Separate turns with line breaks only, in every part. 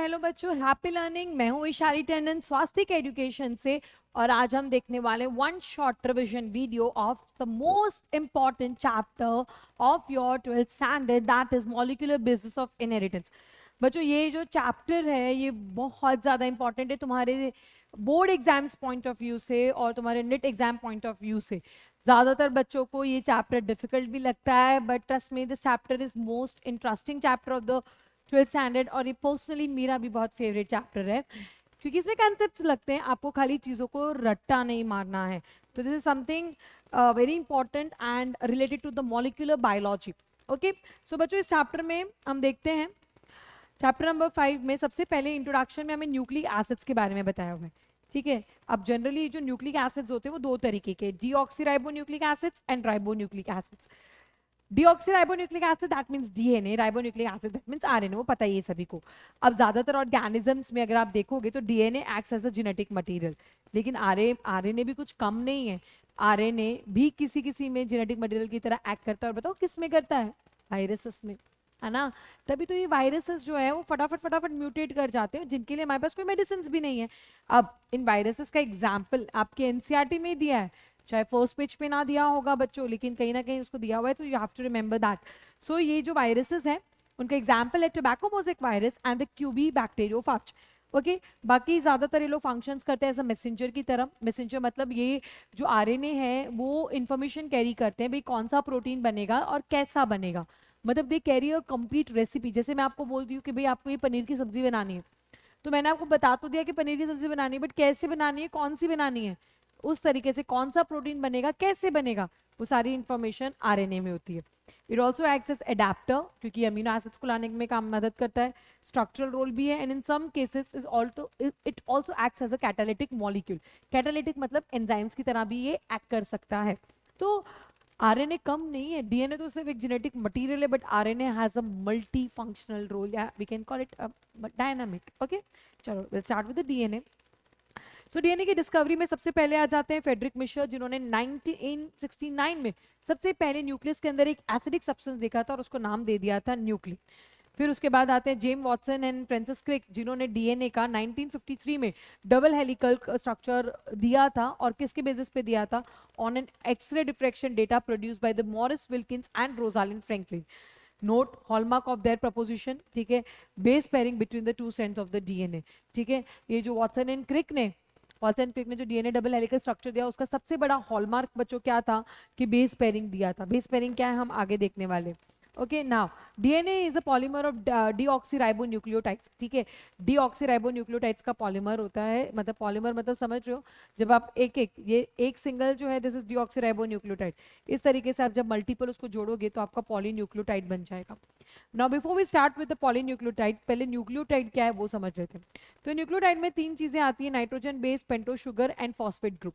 Hello बच्चों, happy learning. मैं हूँ इशारी टंडन स्वास्तिक एजुकेशन से और आज हम देखने वाले one short revision video of the most important chapter of your 12th standard, that is molecular basis of inheritance. बच्चों, ये जो चैप्टर है ये बहुत ज़्यादा इंपॉर्टेंट है तुम्हारे board exams point of view से और तुम्हारे net exam point of view से। ज़्यादातर बच्चों को ये चैप्टर डिफिकल्ट भी लगता है, but trust me this chapter is most interesting chapter of the 12th standard और ये पर्सनली मेरा भी बहुत फेवरेट चैप्टर है क्योंकि इसमें कॉन्सेप्ट्स लगते हैं, आपको खाली चीज़ों को रट्टा नहीं मारना है। तो this is something very important and related to the molecular biology. Okay, so बच्चों इस चैप्टर में हम देखते हैं चैप्टर नंबर 5 में सबसे पहले इंट्रोडक्शन में हमें न्यूक्लिक एसिड्स के बारे में बताया हुआ है। ठीक है, अब जनरली जो न्यूक्लिक एसिड्स होते हैं वो दो तरीके के, deoxyribonucleic acids and ribonucleic acids. Deoxyribonucleic acid that means DNA, ribonucleic acid that means RNA, वो पता ही है सभी को। अब ज्यादातर ऑर्गेनिजम्स में अगर आप देखोगे तो DNA acts as a genetic material, लेकिन आरएनए भी कुछ कम नहीं है। आरएनए भी किसी किसी में जेनेटिक मटेरियल की तरह एक्ट करता है। और बताओ किस में करता है? वायरसेस में, है ना। तभी तो ये वायरसेस जो है वो फटाफट फटाफट म्यूटेट कर जाते हैं, जिनके लिए हमारे पास कोई मेडिसिन भी नहीं है। अब इन वायरसेस का एग्जाम्पल आपके एनसीईआरटी में ही दिया है, चाहे फर्स्ट पेज पे ना दिया होगा बच्चों, लेकिन कहीं ना कहीं उसको दिया हुआ है, तो you have to remember that. So ये जो वायरसेस हैं उनका एग्जाम्पल है tobacco mosaic virus and the Q B bacteriophage. Okay, बाकी ज्यादातर ये लोग फंक्शंस करते हैं एज अ मैसेंजर की तरह। मैसेंजर मतलब ये जो आरएनए है वो इंफॉर्मेशन कैरी करते हैं, भाई कौन सा प्रोटीन बनेगा और कैसा बनेगा। मतलब they carry a complete recipe. जैसे मैं आपको बोलती हूँ कि भाई आपको ये पनीर की सब्जी बनानी है, तो मैंने आपको बता तो दिया कि पनीर की सब्जी बनानी है, बट कैसे बनानी है, कौन सी बनानी है, उस तरीके से कौन सा प्रोटीन बनेगा, कैसे बनेगा, वो सारी इंफॉर्मेशन आरएनए में होती है। It also acts as adapter, क्योंकि अमीनो एसिड्स को लाने में काम मदद करता है। स्ट्रक्चरल रोल भी है and in some cases is also it also acts as a catalytic molecule. Catalytic मतलब एंजाइम्स की तरह भी ये एक्ट कर सकता है। तो आरएनए कम नहीं है, डीएनए तो सिर्फ एक जेनेटिक मटेरियल है, but RNA has a multi functional role, या we can call it dynamic. Okay, चलो will start with the DNA. So DNA की डिस्कवरी में सबसे पहले आ जाते हैं फ्रेडरिक मिशर, जिन्होंने 1969 में सबसे पहले न्यूक्लियस के अंदर एक एसिडिक सब्सटेंस देखा था और उसको नाम दे दिया था न्यूक्लिन। फिर उसके बाद आते हैं James Watson and Francis Crick, जिन्होंने डीएनए का 1953 में डबल हेलिकल स्ट्रक्चर दिया था। और किसके बेसिस पे दिया था? On an X-ray diffraction data produced by the Maurice Wilkins and Rosalind Franklin. Note hallmark of their proposition, ठीक है, base pairing between the two strands of the DNA. ठीक है, ये जो वाटसन एंड क्रिक ने जो डीएनए डबल हेलिकल स्ट्रक्चर दिया, उसका सबसे बड़ा हॉलमार्क बच्चों क्या था? कि बेस पेयरिंग दिया था। बेस पेयरिंग क्या है हम आगे देखने वाले। Okay, now DNA is a polymer of deoxyribonucleotides. ठीक है, डीऑक्सीराइबोन्यूक्लियोटाइड्स का पॉलीमर होता है, मतलब पॉलीमर मतलब समझ रहे हो, जब आप एक एक ये एक सिंगल जो है दिस इज डीऑक्सीराइबोन्यूक्लियोटाइड, इस तरीके से आप जब मल्टीपल उसको जोड़ोगे तो आपका पॉलीन्यूक्लियोटाइड बन जाएगा। Now before we start with the polynucleotide, पहले न्यूक्लियोटाइड क्या है वो समझ लेते हैं। तो न्यूक्लियोटाइड में तीन चीजें आती है, nitrogen base, pentose sugar and phosphate group.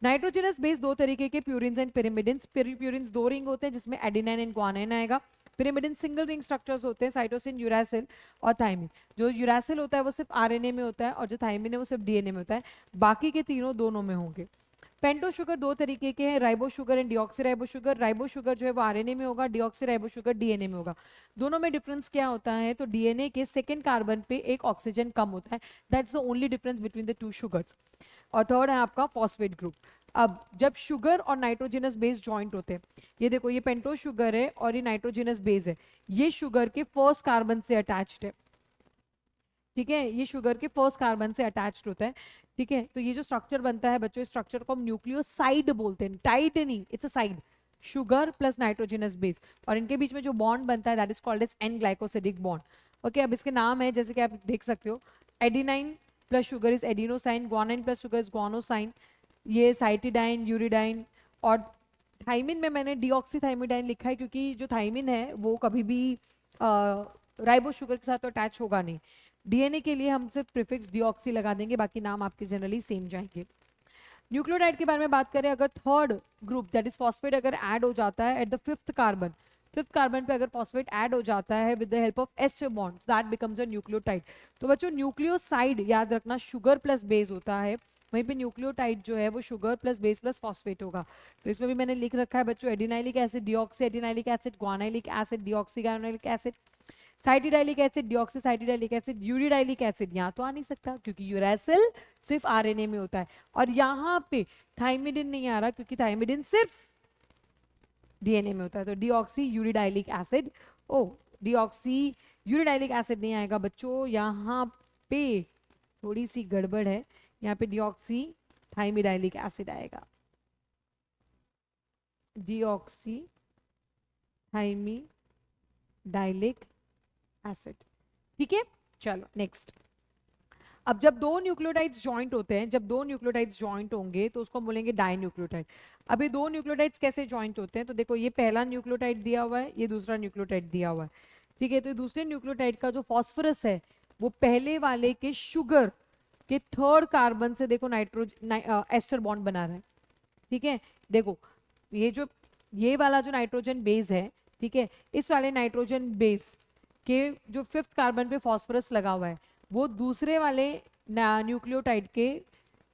Nitrogenous base दो तरीके के, प्यूरिन्स एंड पिरिमिडिन्स। प्यूरिन्स दो रिंग होते हैं जिसमें एडिनाइन एंड ग्वानाइन आएगा। पिरिमिडिन सिंगल रिंग स्ट्रक्चर्स होते हैं, साइटोसिन, यूरासिल और थाइमिन। जो यूरासिल होता है वो सिर्फ आरएनए में होता है और जो थाइमिन है वो सिर्फ डीएनए में होता है, बाकी के तीनों दोनों में होंगे। पेंटो शुगर दो तरीके के हैं, ribo sugar and deoxy ribo sugar. Ribo sugar जो है वो आरएनए में होगा, डिऑक्सी राइबो शुगर डीएनए में होगा। दोनों में डिफरेंस क्या होता है? तो डीएनए के सेकंड कार्बन पे एक ऑक्सीजन कम होता है, that's the only difference between the to sugars. और थर्ड है आपका फॉस्फेट ग्रुप। अब जब शुगर और नाइट्रोजनस बेस जॉइंट होते हैं, ये देखो ये पेंटोस शुगर है और ये नाइट्रोजनस बेस है, ये शुगर के फर्स्ट कार्बन से अटैच्ड है। ठीक है, ये शुगर के फर्स्ट कार्बन से अटैच्ड होता है। ठीक है, तो ये जो स्ट्रक्चर बनता है बच्चों, इस स्ट्रक्चर को हम न्यूक्लियोसाइड बोलते हैं, टाइट नहीं, it's a side, sugar plus nitrogenous base, और इनके बीच में जो बॉन्ड बनता है that is called as an glycosidic bond. Okay, अब इसके नाम है जैसे कि आप देख सकते हो, adenine plus sugar is adenosine, guanine plus sugar is guanosine, ये साइटिडाइन, यूरिडाइन। और थाइमिन में मैंने डीऑक्सीथाइमिडाइन लिखा है क्योंकि जो थाइमिन है वो कभी भी राइबो शुगर के साथ तो अटैच होगा नहीं। डीएनए के लिए हम सिर्फ प्रीफिक्स डीऑक्सी लगा देंगे, बाकी नाम आपके जनरली सेम जाएंगे। न्यूक्लियोटाइड के बारे में बात करें, अगर third group that is phosphate अगर ऐड हो जाता है एट द फिफ्थ कार्बन पे अगर फॉस्फेट ऐड हो जाता है with the help of S bonds, that becomes a nucleotide. तो बच्चों न्यूक्लियोसाइड याद रखना शुगर प्लस बेस होता है, वहीं पे न्यूक्लियोटाइड जो है वो sugar plus base plus phosphate होगा। तो इसमें भी मैंने लिख रखा है बच्चों, adenylic acid, deoxy adenylic acid, guanylic acid, deoxy guanylic acid. Cytidylic acid, deoxycytidylic acid, uridylic acid यहाँ तो आ नहीं सकता क्योंकि यूरैसिल सिर्फ आरएनए में होता है, और यहाँ पे थाइमिडिन नहीं आ रहा क्योंकि थाइमिडिन सिर्फ डीएनए में होता है। तो डीऑक्सी यूरिडाइलिक एसिड, ओ डीऑक्सी यूरिडाइलिक एसिड नहीं आएगा बच्चों, यहाँ पे थोड़ी सी गड़बड़ है, यहाँ पे डीऑक्सी थाइमिडाइलिक एसिड आएगा, डीऑक्सी थाइमिडाइलिक एसिड। ठीक है, चलो नेक्स्ट। अब जब दो न्यूक्लियोटाइड्स जॉइंट होते हैं, जब दो न्यूक्लियोटाइड्स जॉइंट होंगे तो उसको बोलेंगे डाइन्यूक्लियोटाइड। अब ये दो न्यूक्लियोटाइड्स कैसे जॉइंट होते हैं, तो देखो ये पहला न्यूक्लियोटाइड दिया हुआ है, ये दूसरा न्यूक्लियोटाइड दिया हुआ है। ठीक है, तो ये दूसरे न्यूक्लियोटाइड का जो फॉस्फोरस है वो पहले वाले के शुगर के थर्ड कार्बन से देखो नाइट्रोजन एस्टर बॉन्ड बना रहा है। ठीक है, देखो ये वाला जो नाइट्रोजन बेस है, ठीक है, इस वाले नाइट्रोजन बेस के जो फिफ्थ कार्बन पे फॉस्फोरस लगा हुआ है वो दूसरे वाले न्यूक्लियोटाइड के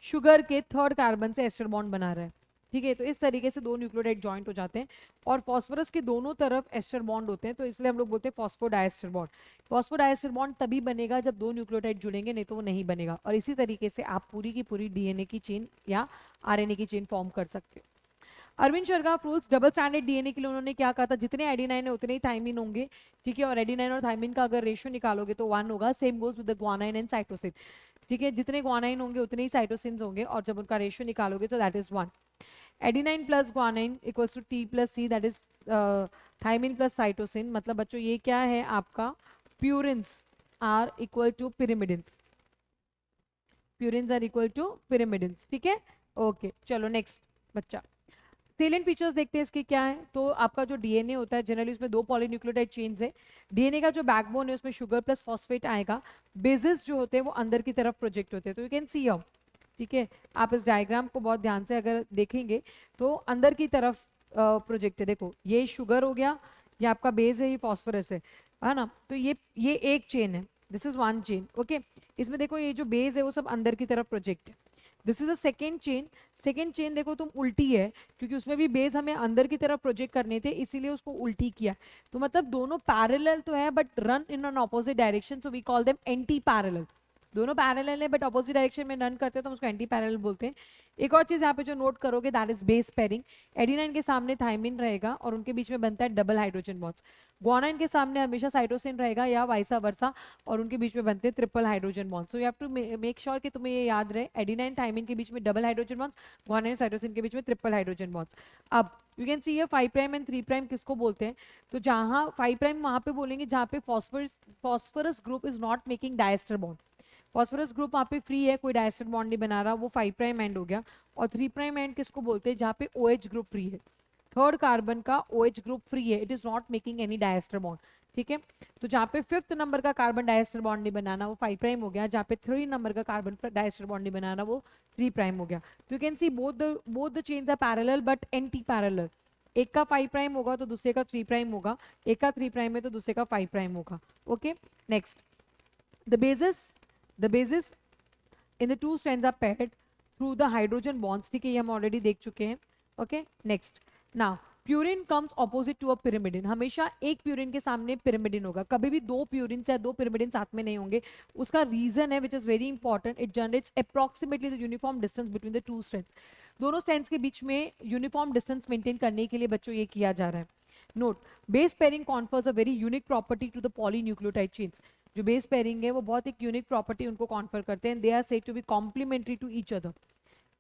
शुगर के थर्ड कार्बन से एस्टर बॉन्ड बना रहा है। ठीक है, तो इस तरीके से दो न्यूक्लियोटाइड जॉइंट हो जाते हैं और फॉस्फोरस के दोनों तरफ एस्टर बॉन्ड होते हैं, तो इसलिए हम लोग बोलते हैं फॉस्फोडाइएस्टर बॉन्ड। फॉस्फोडाइएस्टर बॉन्ड तभी बनेगा जब दो न्यूक्लियोटाइड जुड़ेंगे, नहीं तो वो नहीं बनेगा। और इसी तरीके से आप पूरी की पूरी डीएनए की चेन या आरएनए की चेन फॉर्म कर सकते हो। Erwin Chargaff rules, double standard DNA के लिए उन्होंने क्या कहा था, जितने एडिनाइन है उतने ही थाइमिन होंगे। ठीक है, और एडिनाइन और थाइमिन का अगर रेशियो निकालोगे तो 1 होगा। Same goes with the guanine and cytosine. ठीक है, जितने ग्वानाइन होंगे उतने ही साइटोसिन होंगे, और जब उनका रेशियो निकालोगे तो that is 1। Adenine plus guanine equals to T plus C, that is thymine plus cytosine. मतलब बच्चों ये क्या है आपका, purines are equal to pyrimidines, purines are equal to pyrimidines. ठीक है, ओके चलो नेक्स्ट बच्चा। सेलेंट फीचर्स देखते हैं इसके क्या है। तो आपका जो डीएनए होता है जनरली उसमें दो पॉलीन्यूक्लियोटाइड चेन्स है। डीएनए का जो बैकबोन है उसमें शुगर प्लस फॉस्फेट आएगा। बेसिस जो होते हैं वो अंदर की तरफ प्रोजेक्ट होते हैं, तो यू कैन सी हियर। ठीक है, आप इस डायग्राम को बहुत ध्यान से अगर देखेंगे तो अंदर की तरफ प्रोजेक्ट है। देखो ये शुगर हो गया, ये आपका बेस है, ये फॉस्फोरस है ना। तो ये एक चेन है, this is one chain. Okay, इसमें देखो ये जो बेस है वो सब अंदर की तरफ प्रोजेक्ट है। This is a second chain. Second chain देखो तुम उल्टी है, क्योंकि उसमें भी बेस हमें अंदर की तरफ प्रोजेक्ट करने थे, इसीलिए उसको उल्टी किया। तो मतलब दोनों पैरेलल तो है but run in an opposite direction, so we call them anti parallel. दोनों पैरेलल है बट ऑपोजिट डायरेक्शन में रन करते हैं तो हम उसको एंटी पैरेलल बोलते हैं। एक और चीज यहाँ पे जो नोट करोगे that is base pairing. Adenine के सामने थाइमिन रहेगा और उनके बीच में बनता है डबल हाइड्रोजन बॉन्ड्स। ग्वानाइन के सामने हमेशा साइटोसिन रहेगा या वाइसा वर्सा, और उनके बीच में बनते हैं triple hydrogen bonds. So you have to make sure कि तुम्हें ये याद रहे, एडिनाइन थाइमिन के बीच में double hydrogen bonds, guanine cytosine के बीच में ट्रिपल हाइड्रोजन बॉन्ड्स। अब यू कैन सी ये 5 प्राइम एंड 3 प्राइम किसको बोलते हैं, तो जहाँ 5 प्राइम वहां पे बोलेंगे जहाँ पे phosphorus group is not making disaster bond. Phosphorus group वहाँ पे फ्री है, कोई डायस्टर बॉन्ड नहीं बना रहा, वो 5 प्राइम एंड हो गया। और 3 प्राइम एंड किसको बोलते हैं, जहाँ पे OH ग्रुप फ्री है, थर्ड कार्बन का OH ग्रुप फ्री है, it is not making any disaster bond. ठीक है, तो जहाँ पे 5th नंबर का कार्बन डायस्टर बॉन्ड नहीं बनाना वो 5 प्राइम हो गया, जहाँ पे 3 नंबर का कार्बन डायस्टर बॉन्ड नहीं बनाना वो 3 प्राइम हो गया। तो you can see both the chains are parallel but anti parallel. एक का 5 प्राइम होगा तो दूसरे का 3 प्राइम होगा, एक का 3 प्राइम है तो दूसरे का 5 प्राइम होगा। Okay next, the bases in the two strands are paired through the hydrogen bonds। ठीक है, ये हम ऑलरेडी देख चुके हैं। Okay next, now purine comes opposite to a pyrimidine. हमेशा एक प्यूरिन के सामने पिरिमिडिन होगा, कभी भी दो प्यूरिन या दो पिरिमिडिन साथ में नहीं होंगे। उसका रीजन है which is very important, it generates approximately the uniform distance between the to strands. दोनों स्ट्रेंड्स के बीच में यूनिफॉर्म डिस्टेंस मेंटेन करने के लिए बच्चों ये किया जा रहा है। Note, base pairing confers a very unique property to the polynucleotide chains. जो बेस पेयरिंग है वो बहुत एक यूनिक प्रॉपर्टी उनको कॉन्फर करते हैं, they are said to be complementary to each other.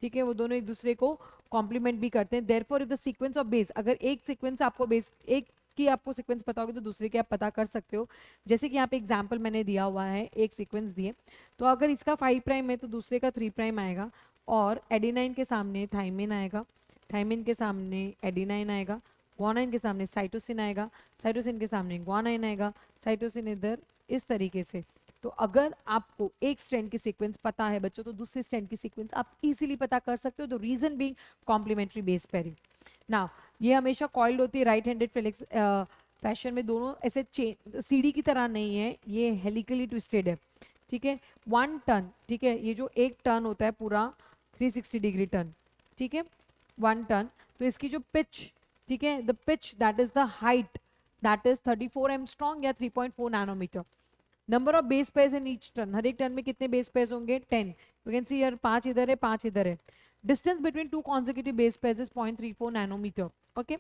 ठीक है, वो दोनों एक दूसरे को कॉम्प्लीमेंट भी करते हैं। Therefore if the sequence of base, अगर एक सीक्वेंस आपको बेस एक की आपको सीक्वेंस पता होगी तो दूसरे की आप पता कर सकते हो। जैसे कि यहाँ पे एग्जांपल मैंने दिया हुआ है, एक सीक्वेंस दिए, तो अगर इसका 5 प्राइम है तो दूसरे का 3 प्राइम आएगा, और एडिनाइन के सामने थाइमिन आएगा, थाइमिन के सामने एडिनाइन आएगा, ग्वानाइन के सामने साइटोसिन आएगा, साइटोसिन के सामने ग्वानाइन आएगा, साइटोसिन इधर, इस तरीके से। तो अगर आपको एक स्ट्रैंड की सीक्वेंस पता है बच्चों तो दूसरे स्ट्रैंड की सीक्वेंस आप इजीली पता कर सकते हो। तो reason being complementary base pairing. Now ये हमेशा कॉइल्ड होती है राइट हैंडेड फ्लेक्स फैशन में, दोनों ऐसे सीढ़ी की तरह नहीं है, ये हेलिकली ट्विस्टेड है। ठीक है, 1 टन, ठीक है, ये जो एक टन होता है पूरा 360 डिग्री टन, ठीक है, 1 टन, तो इसकी जो पिच, ठीक है, the pitch that is the height that is 34 angstrom या 3.4 nanometer. Number of base pairs in each turn, हर एक टर्न में कितने बेस पेयर्स होंगे? 10. यू कैन सी हियर 5 इधर है 5 इधर है. Distance between two consecutive base pairs is 0.34 nanometer. Okay,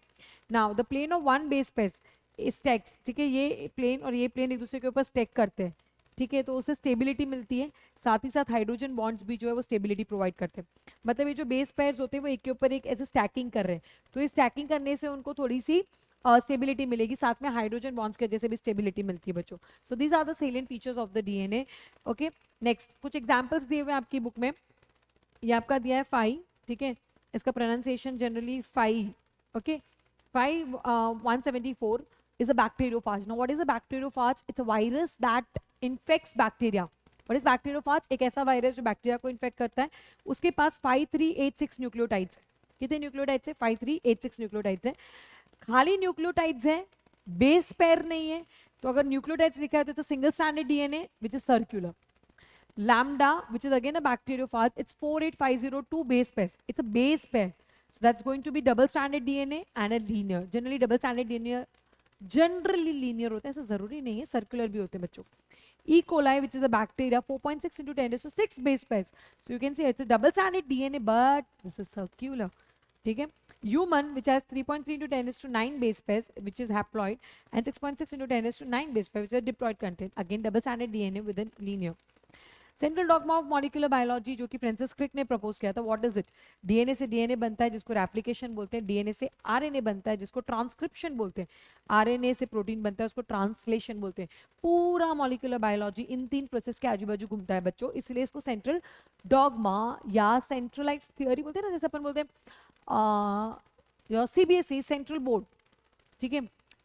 now the plane of one base pair stacks. ठीक है, ये प्लेन और ये प्लेन एक दूसरे के ऊपर स्टैक करते हैं. ठीक है, तो उससे स्टेबिलिटी मिलती है, साथ ही साथ हाइड्रोजन बॉन्ड्स भी जो है वो स्टेबिलिटी प्रोवाइड करते हैं. मतलब ये जो बेस पेयर्स होते हैं वो एक के ऊपर एक ऐसे स्टैकिंग कर रहे हैं, तो ये स्टैकिंग करने से उनको थोड़ी सी स्टेबिलिटी मिलेगी, साथ में हाइड्रोजन बॉन्ड्स की वजह से भी स्टेबिलिटी मिलती है बच्चों. So these are the salient features of the DNA. Okay, next कुछ एग्जांपल्स दिए हुए हैं आपकी बुक में. ये आपका दिया है फाई. ठीक है, इसका pronunciation generally phi. Okay, phi 174 is a bacteriophage. Now what is a bacteriophage? It's a virus that infects bacteria. What is bacteriophage? एक ऐसा वायरस जो बैक्टीरिया को इन्फेक्ट करता है. उसके पास 5386 न्यूक्लियोटाइड्स है. कितने न्यूक्लियोटाइड्स है? 5386 न्यूक्लियोटाइड्स है. खाली न्यूक्लियोटाइड्स है, बेस पेयर नहीं है. तो अगर न्यूक्लियोटाइड्स लिखा है तो it's a single stranded DNA which is circular. Lambda, which is again a bacteriophage, it's 48502 base pairs. It's a base pair. So that's going to be double stranded DNA and a linear. Generally double stranded DNA generally linear होता है, ऐसा जरूरी नहीं है, circular भी होते हैं बच्चों. E. coli, which is a bacteria, 4.6 into 10 raised to 6 base pairs. So you can see it's a double stranded DNA, but this is circular. ठीक है. Human, which has 3.3 into 10 raised to 9 base pairs, which is haploid, and 6.6 into 10 raised to 9 base pairs, which is a diploid content. Again double stranded DNA with a linear. Central dogma of molecular biology जो कि Francis Crick ने propose किया था. What is it? DNA से DNA बनता है जिसको replication बोलते हैं. डीएनए से आरएनए बनता है जिसको ट्रांसक्रिप्शन बोलते हैं. आरएनए से प्रोटीन बनता है उसको ट्रांसलेशन बोलते हैं. पूरा मॉलिक्यूलर बायोलॉजी इन 3 प्रोसेस के आजू बाजू घूमता है बच्चों, इसलिए इसको सेंट्रल डॉगमा या सेंट्रलाइज थियोरी बोलते हैं ना, जैसे अपन बोलते हैं सीबीएसई सेंट्रल बोर्ड. ठीक है,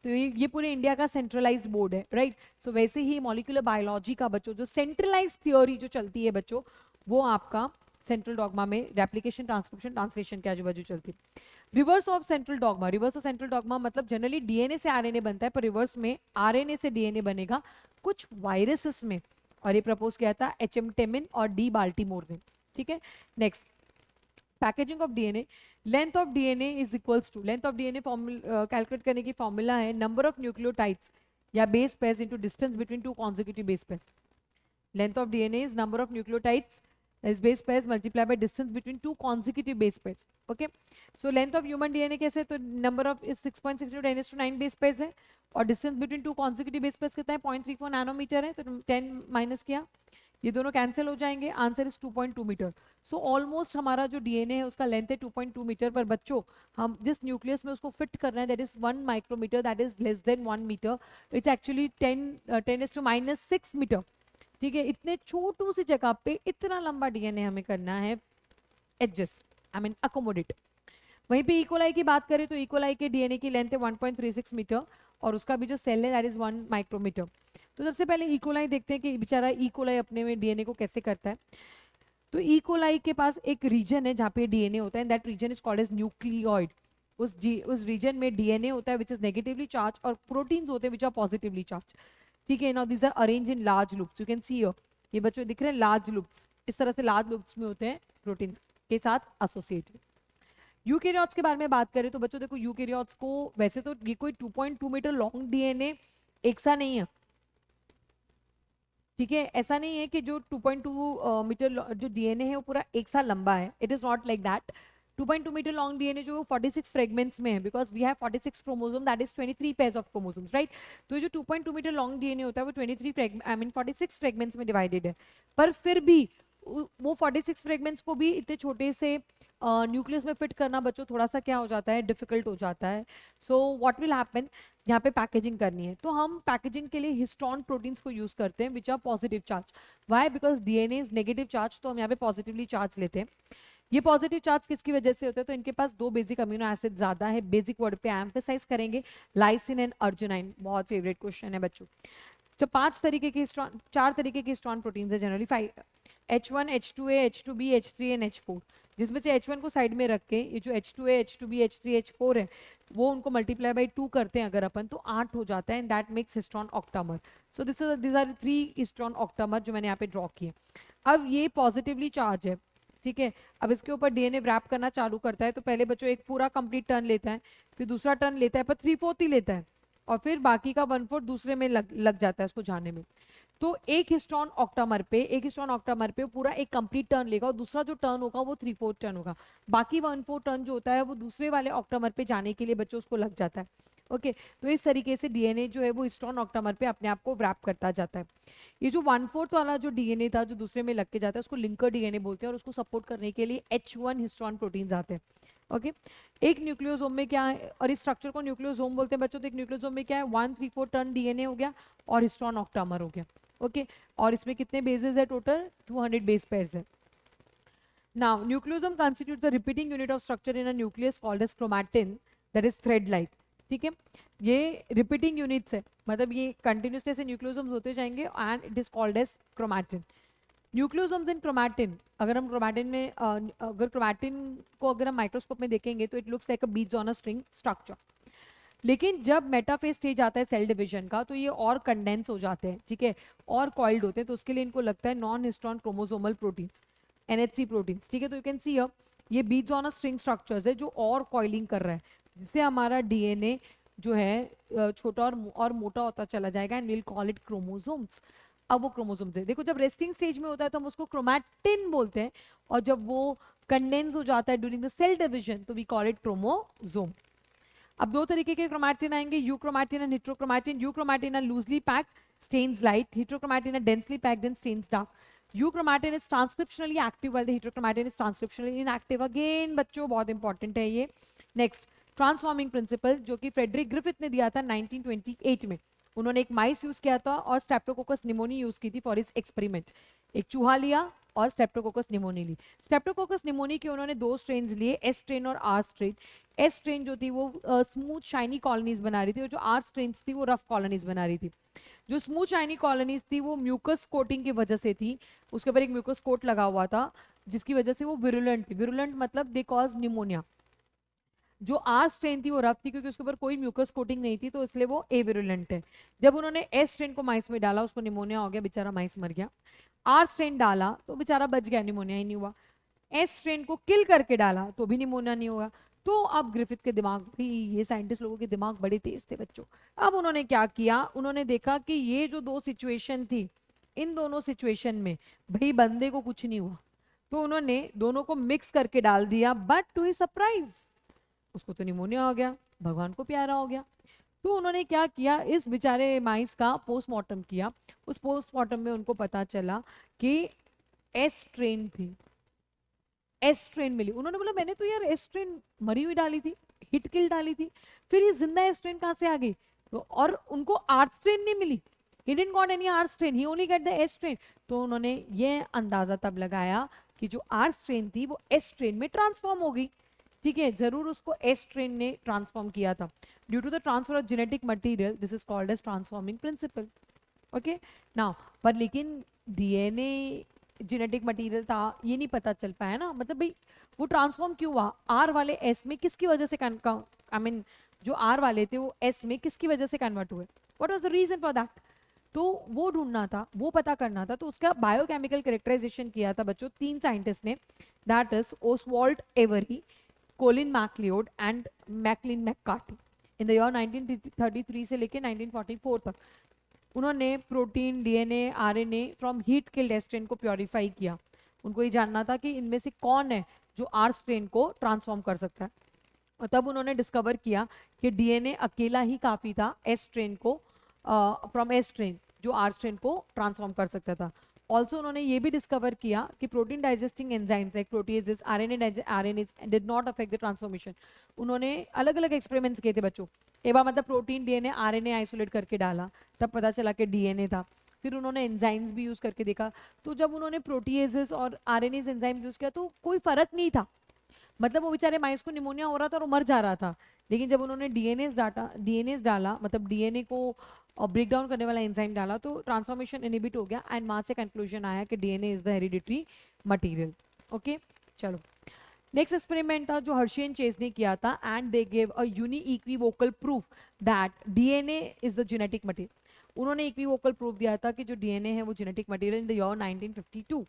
तो ये पूरे इंडिया का सेंट्रलाइज बोर्ड है, राइट. सो वैसे ही मॉलिक्यूलर बायोलॉजी का बच्चों जो सेंट्रलाइज थियोरी जो चलती है बच्चों, वो आपका सेंट्रल डॉगमा में रेप्लिकेशन ट्रांसक्रिप्शन ट्रांसलेशन के आजू बाजू चलती है. Reverse of central dogma. Reverse of central dogma मतलब जनरली डीएनए से आरएनए बनता है, पर रिवर्स में आरएनए से डीएनए बनेगा कुछ वायरसेस में, और ये प्रपोज किया था एचएम टेमिन और डी बाल्टीमोर ने. ठीक है, next packaging of DNA. Length of DNA is equals to, length of DNA calculate करने की फॉर्मूला है नंबर ऑफ न्यूक्लियोटाइड्स या base pairs into distance between two consecutive base pairs. Length of DNA is number of nucleotides is base pairs multiply by distance between two consecutive base pairs. Okay, so length of human DNA कैसे, तो number of is 6.6 into 10 to 9 base pairs है, और distance between two consecutive base pairs कितना है? 0.34 nanometre है. तो 10 minus किया, ये दोनों कैंसिल हो जाएंगे, answer is 2.2 meter. So almost हमारा जो डीएनए है उसका लेंथ है 2.2 मीटर. पर बच्चों हम जिस न्यूक्लियस में उसको फिट कर रहे हैं that is 1 micrometer, that is less than 1 meter. It's actually 10⁻⁻⁶ meter. ठीक है, इतने छोटू सी जगह पे इतना लंबा डीएनए हमें करना है एडजस्ट, आई मीन अकोमोडेट. वहीं पे इकोलाई की बात करें तो इकोलाई के डीएनए की लेंथ है 1.36 मीटर, और उसका भी जो सेल है दैट इज 1 माइक्रोमीटर. तो सबसे पहले इकोलाई देखते हैं कि बेचारा इकोलाई अपने में डीएनए को कैसे करता है. तो इकोलाई के पास एक रीजन है जहाँ पे डीएनए होता है, that region is called as nucleoid. उस रीजन में डीएनए होता है विच इज नेगेटिवली चार्ज, और प्रोटीन्स होते हैं विच आर पॉजिटिवली चार्ज. ठीक है, now these are arrange in large loops. You can see here, ये बच्चों दिख रहे हैं लार्ज लूप्स, इस तरह से लार्ज लूप्स में होते हैं प्रोटीन्स के साथ एसोसिएटेड. यूकेरियोट्स के बारे में बात करें तो बच्चों देखो यूकेरियोट्स को वैसे तो ये कोई 2.2 मीटर लॉन्ग डीएनए एक सा नहीं है. ठीक है, ऐसा नहीं है कि जो 2.2 मीटर जो डीएनए है वो पूरा एक साल लंबा है. It is not like that. 2.2 meter long DNA जो 46 फ्रेगमेंट्स में है, because we have 46 chromosome, that is 23 pairs of chromosomes, right. तो जो 2.2 मीटर लॉन्ग डीएनए होता है वो 46 फ्रेगमेंट्स में डिवाइडेड है. पर फिर भी वो 46 फ्रेगमेंट्स को भी इतने छोटे से न्यूक्लियस में फिट करना बच्चों थोड़ा सा क्या हो जाता है, डिफिकल्ट हो जाता है. सो व्हाट विल हैपन, यहाँ पे पैकेजिंग करनी है तो हम पैकेजिंग के लिए हिस्टोन प्रोटीन्स को यूज करते हैं which are positive charge. Why? Because DNA is negative charge, तो हम यहाँ पे पॉजिटिवली चार्ज लेते हैं. ये पॉजिटिव चार्ज किसकी वजह से होता है, तो इनके पास 2 बेसिक अमीनो एसिड ज्यादा है. बेसिक वर्ड पे एम्फेसाइज करेंगे, लाइसिन एंड अर्जिनाइन. बहुत फेवरेट क्वेश्चन है बच्चों. तो 4 तरीके के हिस्टोन प्रोटीन्स है generally, 5 H1, H2A, H2B, H3 and H4. जिसमें से H1 को साइड में रख के ये जो H2A, H2B, H3, H4 है वो उनको मल्टीप्लाई बाई 2 करते हैं अगर अपन, तो 8 हो जाता है, and that makes histone octamer. So this are 3 histone octamer जो मैंने यहाँ पे ड्रॉ किए. अब ये पॉजिटिवली चार्ज है, ठीक है. अब इसके ऊपर डीएनए रैप करना चालू करता है, तो पहले बच्चों एक पूरा कंप्लीट टर्न लेता है, फिर दूसरा टर्न लेता है, पर 3/4 ही लेता है. और फिर बाकी का 1/4 दूसरे में लग जाता है उसको जाने में। तो एक हिस्टोन ऑक्टामर पे पूरा एक कंप्लीट टर्न लेगा और दूसरा जो टर्न होगा वो 3/4 टर्न होगा। बाकी 1/4 टर्न जो होता है वो दूसरे वाले ऑक्टामर पे जाने के लिए बच्चों उसको लग जाता है। ओके, तो इस तरीके से डीएनए जो है वो हिस्टोन ऑक्टामर पे अपने आप को व्रैप करता जाता है। ये जो 1/4 वाला जो डीएनए था जो दूसरे में लग के जाता है उसको लिंकर डीएनए बोलते हैं और उसको सपोर्ट करने के लिए H1 हिस्टोन प्रोटीन्स आते हैं। ओके, एक न्यूक्लियोसोम में क्या है, और इस स्ट्रक्चर को न्यूक्लियोसोम बोलते हैं बच्चों। तो एक न्यूक्लियोसोम में क्या है, 1/3/4 टर्न डीएनए हो गया और हिस्टोन ऑक्टामर हो गया। ओके, और इसमें कितने बेसेस है, टोटल 200 बेस पेयर्स है। Now nucleosome constitutes a repeating unit of structure in a nucleus called as chromatin that is thread like। ठीक है, ये रिपीटिंग यूनिट्स है, मतलब ये कंटिन्यूसली ऐसे न्यूक्लियोसोम्स होते जाएंगे and it is called as chromatin. Nucleosomes in chromatin, अगर हम क्रोमैटिन में अगर क्रोमैटिन को अगर हम माइक्रोस्कोप में देखेंगे तो it looks like a beads on a string structure. लेकिन जब मेटाफेज स्टेज आता है सेल डिवीजन का तो ये और कंडेंस हो जाते हैं, ठीक है, और कॉइल्ड होते हैं। तो उसके लिए इनको लगता है non histone chromosomal proteins, NHC proteins. ठीक है, तो यू कैन सी ये beads on a string structures है जो और कॉइलिंग कर रहा है, जिससे हमारा डीएनए जो है छोटा और मोटा होता चला जाएगा and will call it chromosomes. अब वो क्रोमोसोम्स है, देखो जब रेस्टिंग स्टेज में होता है तो हम उसको क्रोमैटिन बोलते हैं, और जब वो कंडेंस हो जाता है ड्यूरिंग द सेल डिवीजन तो वी कॉल इट क्रोमोसोम। अब दो तरीके के क्रोमैटिन आएंगे, euchromatin and heterochromatin. Euchromatin are loosely packed, stains light, heterochromatin are densely packed and stains dark. Euchromatin is transcriptionally active while the heterochromatin is transcriptionally inactive. Again बच्चों बहुत important है ये। Next, transforming principle जो कि Frederick Griffith ने दिया था 1928 में। उन्होंने एक माइस यूज किया था और स्ट्रेप्टोकोकस निमोनी यूज की थी फॉर इस एक्सपेरिमेंट। एक चूहा लिया और स्ट्रेप्टोकोकस निमोनी ली। स्ट्रेप्टोकोकस निमोनी के उन्होंने दो स्ट्रेन्स लिए, एस स्ट्रेन और आर स्ट्रेन। एस स्ट्रेन जो थी वो स्मूथ शाइनी कॉलोनीज बना रही थी और जो आर स्ट्रेन्स थी वो रफ कॉलोनीज बना रही थी। जो स्मूथ शाइनी कॉलोनीज थी वो म्यूकस कोटिंग की वजह से थी, उसके ऊपर एक म्यूकस कोट लगा हुआ था जिसकी वजह से वो विरुलेंट थी। विरुलेंट मतलब दे कॉज निमोनिया। जो आर स्ट्रेन थी वो रफ थी क्योंकि उसके ऊपर कोई म्यूकस कोटिंग नहीं थी, तो इसलिए वो ए विरुलेंट है। जब उन्होंने एस स्ट्रेन को माइस में डाला उसको निमोनिया हो गया, बेचारा माइस मर गया। आर स्ट्रेन डाला तो बेचारा बच गया, निमोनिया ही नहीं हुआ। एस स्ट्रेन को किल करके डाला तो भी निमोनिया नहीं हुआ। तो अब ग्रिफिथ के दिमाग भी, ये साइंटिस्ट लोगों के दिमाग बड़े तेज थे बच्चों। अब उन्होंने क्या किया, उन्होंने देखा कि ये जो दो सिचुएशन थी, इन दोनों सिचुएशन में भाई बंदे को कुछ नहीं हुआ, तो उन्होंने दोनों को मिक्स करके डाल दिया। बट टू हिज सरप्राइज उसको तो निमोनिया हो गया, भगवान को प्यारा हो गया। तो उन्होंने क्या किया, इस बेचारे माइस का पोस्टमार्टम किया। उस पोस्टमार्टम में उनको पता चला कि एस ट्रेन थी, एस ट्रेन मिली। उन्होंने बोला मैंने तो यार एस ट्रेन मरी हुई डाली थी, हिट किल डाली थी, फिर ये जिंदा एस ट्रेन कहां से आ गई? तो और उनको आर ट्रेन नहीं मिली, he didn't got any R train, he only get the S train. तो उन्होंने ये अंदाजा तब लगाया कि जो आर ट्रेन थी वो एस ट्रेन में ट्रांसफॉर्म हो गई। ठीक है, जरूर उसको एस ट्रेन ने ट्रांसफॉर्म किया था। Due to the transfer of genetic material this is called as transforming principle. Okay, now पर लेकिन डीएनए जेनेटिक मटेरियल था ये नहीं पता चल पाया ना, मतलब भाई वो ट्रांसफॉर्म क्यों हुआ, आर वाले एस में किसकी वजह से आई मीन जो आर वाले थे वो एस में किसकी वजह से कन्वर्ट हुए, what was the reason for that? तो वो ढूंढना था, वो पता करना था। तो उसका बायोकेमिकल कैरेक्टराइजेशन किया था बच्चों तीन साइंटिस्ट ने, that is Oswald Avery, Colin MacLeod and Maclyn McCarty. In the year 1933 से लेके 1944 तक उन्होंने protein, DNA, RNA from heat killed S strain को प्योरीफाई किया। उनको ये जानना था कि इनमें से कौन है जो आर स्ट्रेन को ट्रांसफॉर्म कर सकता है। और तब उन्होंने डिस्कवर किया कि डीएनए अकेला ही काफी था एस स्ट्रेन को, फ्रॉम एस स्ट्रेन जो आर स्ट्रेन को ट्रांसफॉर्म कर सकता था। ऑल्सो उन्होंने ये भी डिस्कवर किया कि protein digesting enzymes like proteases, RNA did not affect the transformation. उन्होंने अलग अलग एक्सपेरिमेंट्स किए थे बच्चों। एक बार मतलब प्रोटीन, डीएनए, आरएनए आइसोलेट करके डाला, तब पता चला कि डीएनए था। फिर उन्होंने एंजाइम्स भी यूज करके देखा, तो जब उन्होंने प्रोटीएजेस और आरएनए एंजाइम्स यूज किया तो कोई फर्क नहीं था। मतलब वो बेचारे माइस को निमोनिया हो रहा था और वो मर जा रहा था। लेकिन जब उन्होंने डीएनए डाला, मतलब डीएनए को ब्रेक डाउन करने वाला एंजाइम डाला, तो ट्रांसफॉर्मेशन इनहिबिट हो गया एंड वहां से कंक्लूजन आया कि DNA is the hereditary material. Okay, चलो नेक्स्ट एक्सपेरिमेंट था जो हर्शी एंड चेज ने किया था, and they gave a unequivocal proof that DNA is the genetic material. उन्होंने इक्विवोकल प्रूफ दिया था कि जो डीएनए है वो genetic material in the year 1952।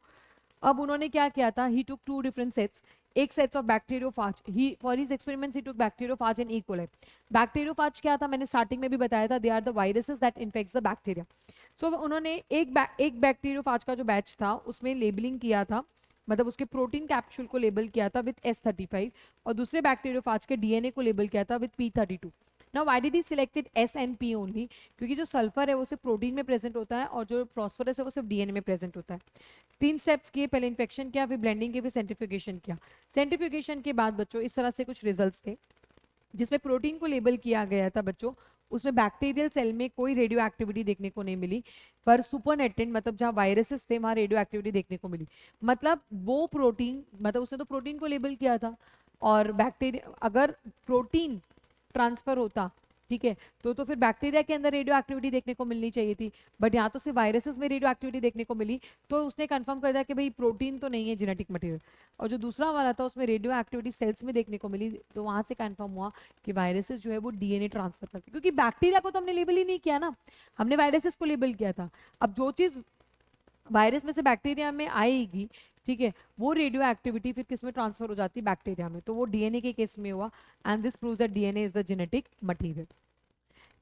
अब उन्होंने क्या किया था, ही टुक 2 डिफरेंट सेट्स, एक sets of bacteriophage, he for his experiments he took bacteriophage and E coli. Bacteriophage क्या था, मैंने स्टार्टिंग में भी बताया था, they are the viruses that infects the bacteria. So उन्होंने एक बैक्टीरियोफाज का जो बैच था उसमें लेबलिंग किया था, मतलब उसके प्रोटीन कैप्सूल को लेबल किया था विथ S35, और दूसरे बैक्टीरियोफाज के डीएनए को लेबल किया था with P32। Now why did he selected S and P only, क्योंकि जो सल्फर है वो सिर्फ प्रोटीन में प्रेजेंट होता है और जो फॉस्फोरस है वो सिर्फ डीएनए में प्रेजेंट होता है। 3 स्टेप्स किए, पहले इन्फेक्शन किया, फिर ब्लेंडिंग किया, फिर सेंट्रीफ्यूगेशन किया। सेंट्रीफ्यूगेशन के बाद बच्चों इस तरह से कुछ रिजल्ट्स थे, जिसमें प्रोटीन को लेबल किया गया था बच्चों, उसमें बैक्टीरियल सेल में कोई रेडियो एक्टिविटी देखने को नहीं मिली, पर सुपरनेटेंट मतलब जहाँ वायरसेस थे वहाँ रेडियो एक्टिविटी देखने को मिली। मतलब वो प्रोटीन, मतलब उसने तो प्रोटीन को लेबल किया था, और बैक्टीरिया अगर प्रोटीन ट्रांसफर होता, ठीक है, तो फिर बैक्टीरिया के अंदर रेडियो एक्टिविटी देखने को मिलनी चाहिए थी, बट यहाँ तो सिर्फ वायरसेस में रेडियो एक्टिविटी देखने को मिली, तो उसने कंफर्म कर दिया कि भाई प्रोटीन तो नहीं है जेनेटिक मटेरियल। और जो दूसरा वाला था उसमें रेडियो एक्टिविटी सेल्स में देखने को मिली, तो वहां से कंफर्म हुआ कि वायरसेस जो है वो डीएनए ट्रांसफर करते, क्योंकि बैक्टीरिया को तो हमने लेबल ही नहीं किया ना, हमने वायरसेस को लेबल किया था। अब जो चीज वायरस में से बैक्टीरिया में आएगी, ठीक है, वो रेडियो एक्टिविटी फिर किस में ट्रांसफर हो जाती है, बैक्टीरिया में, तो वो डीएनए के केस में हुआ, and this proves that DNA is the genetic material.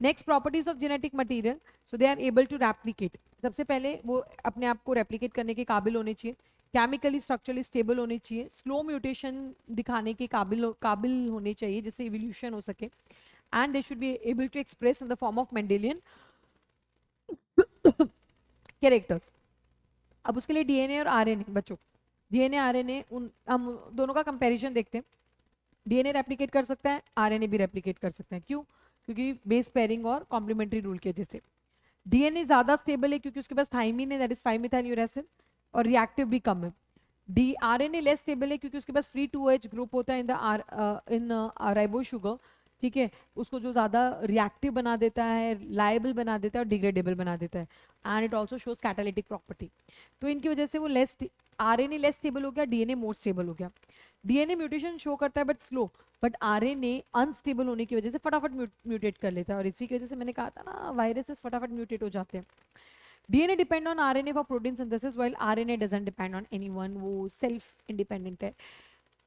Next properties of genetic material, so they are able to replicate. सबसे पहले वो अपने आप को रेप्लिकेट करने के काबिल होने चाहिए, केमिकली स्ट्रक्चरली स्टेबल होने चाहिए, स्लो म्यूटेशन दिखाने के काबिल होने चाहिए जिससे इवोल्यूशन हो सके, and they should be able to express in the form of Mendelian characters. अब उसके लिए डीएनए और आरएनए बच्चों, डीएनए आरएनए उन हम दोनों का कंपैरिजन देखते हैं। डीएनए रेप्लिकेट कर सकता है, आरएनए भी रेप्लिकेट कर सकते हैं, क्यों, क्योंकि बेस पेयरिंग और कॉम्प्लीमेंट्री रूल की वजह से। डीएनए ज्यादा स्टेबल है क्योंकि उसके पास थाइमिन है, दैट इज 5 मिथाइल यूरेसिल, और रिएक्टिव भी कम है। डी आरएनए लेस स्टेबल है क्योंकि उसके पास फ्री 2H ग्रुप होता है इन राइबो शुगर, ठीक है, उसको जो ज्यादा रिएक्टिव बना देता है, लायबल बना देता है और डिग्रेडेबल बना देता है, and it also shows catalytic property. तो इनकी वजह से वो लेस, आरएनए लेस स्टेबल हो गया, डीएनए मोर स्टेबल हो गया। डीएनए म्यूटेशन शो करता है but slow, but RNA unstable होने की वजह से फटाफट म्यूटेट कर लेता है, और इसी की वजह से मैंने कहा था ना वायरसेस फटाफट म्यूटेट हो जाते हैं। DNA depend on RNA for protein synthesis, while RNA doesn't depend on anyone, वो सेल्फ इंडिपेंडेंट है,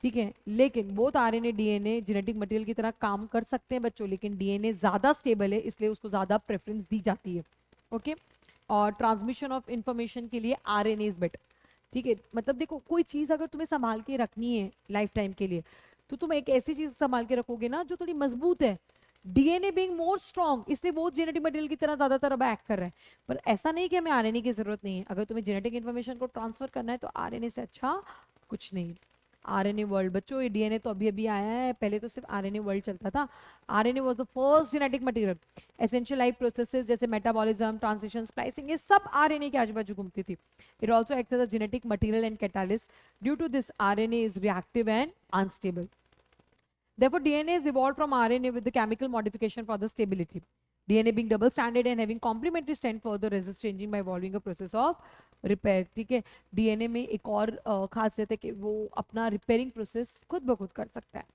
ठीक है। लेकिन both RNA DNA genetic material की तरह काम कर सकते हैं बच्चों, लेकिन डीएनए ज्यादा स्टेबल है इसलिए उसको ज्यादा प्रेफरेंस दी जाती है, ओके। और ट्रांसमिशन ऑफ इंफॉर्मेशन के लिए आरएनए इज बेटर, ठीक है। मतलब देखो कोई चीज अगर तुम्हें संभाल के रखनी है लाइफ टाइम के लिए, तो तुम एक ऐसी चीज संभाल के रखोगे ना जो थोड़ी मजबूत है। डीएनए बीइंग मोर स्ट्रॉन्ग, इसलिए वो जेनेटिक मटेरियल की तरह ज्यादातर अब एक्ट कर रहा है, पर ऐसा नहीं कि हमें आरएनए की जरूरत नहीं है। अगर तुम्हें जेनेटिक इन्फॉर्मेशन को ट्रांसफर करना है तो आरएनए से अच्छा कुछ नहीं। आरएनए वर्ल्ड बच्चों, ये डीएनए तो अभी अभी आया है, पहले तो सिर्फ आरएनए वर्ल्ड चलता था। RNA was the first genetic material. Essential life processes जैसे मेटाबॉलिज्म, ट्रांसलेशन, स्प्लाइसिंग, ये सब आरएनए के आजू बाजू घूमती थी। It also acts as a genetic material and catalyst. Due to this RNA is reactive and unstable. Therefore, DNA is evolved from RNA with the chemical modification for the stability. DNA being double stranded and having complementary strand further resist changing by evolving a process of repair. ठीक है, DNA में एक और खासियत है कि वो अपना रिपेयरिंग प्रोसेस खुद ब खुद कर सकता है।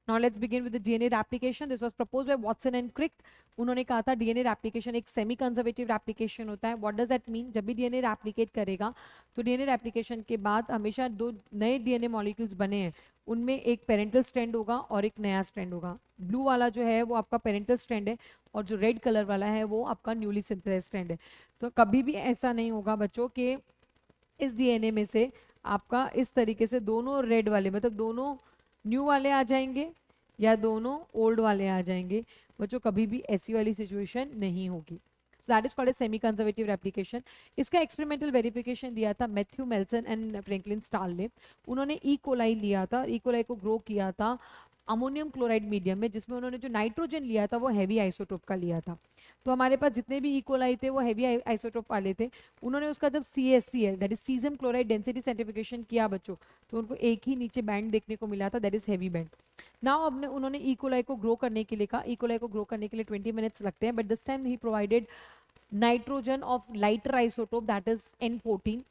Now let's begin with the DNA replication. This was proposed by Watson and Crick. उन्होंने कहा था डीएनए रेप्लिकेशन एक सेमी कंजर्वेटिव रेप्लिकेशन होता है। What does that mean? जब भी डीएनए रेप्लिकेट करेगा तो डीएनए रेप्लिकेशन के बाद हमेशा दो नए डीएनए मॉलिक्यूल्स बने हैं, उनमें एक पेरेंटल स्ट्रैंड होगा और एक नया स्ट्रैंड होगा। ब्लू वाला जो है वो आपका पेरेंटल स्ट्रैंड है, और जो रेड कलर वाला है वो आपका न्यूली सिंथेसाइज्ड स्ट्रैंड है। तो कभी भी ऐसा नहीं होगा बच्चों कि इस डीएनए में से आपका इस तरीके से दोनों रेड वाले, मतलब दोनों न्यू वाले आ जाएंगे या दोनों ओल्ड वाले आ जाएंगे। बच्चों कभी भी ऐसी वाली सिचुएशन नहीं होगी। So that is called a semi conservative replication. इसका एक्सपेरिमेंटल वेरिफिकेशन दिया था मैथ्यू मेल्सन एंड फ्रैंकलिन स्टाल ने। उन्होंने ई कोलाई लिया था, ई कोलाई को ग्रो किया था अमोनियम क्लोराइड मीडियम में, जिसमें उन्होंने जो नाइट्रोजन लिया था वो हैवी आइसोटोप का लिया था। तो हमारे पास जितने भी ई कोलाई थे वो हैवी आइसोटोप वाले थे। उन्होंने उसका जब CaCl that is caesium chloride density centrification किया बच्चों, तो उनको एक ही नीचे बैंड देखने को मिला था, that is heavy band. Now अब उन्होंने ई कोलाई को ग्रो करने के लिए कहा। ई कोलाई को ग्रो करने के लिए 20 मिनट्स लगते हैं, but this time he provided nitrogen of lighter isotope that is N14,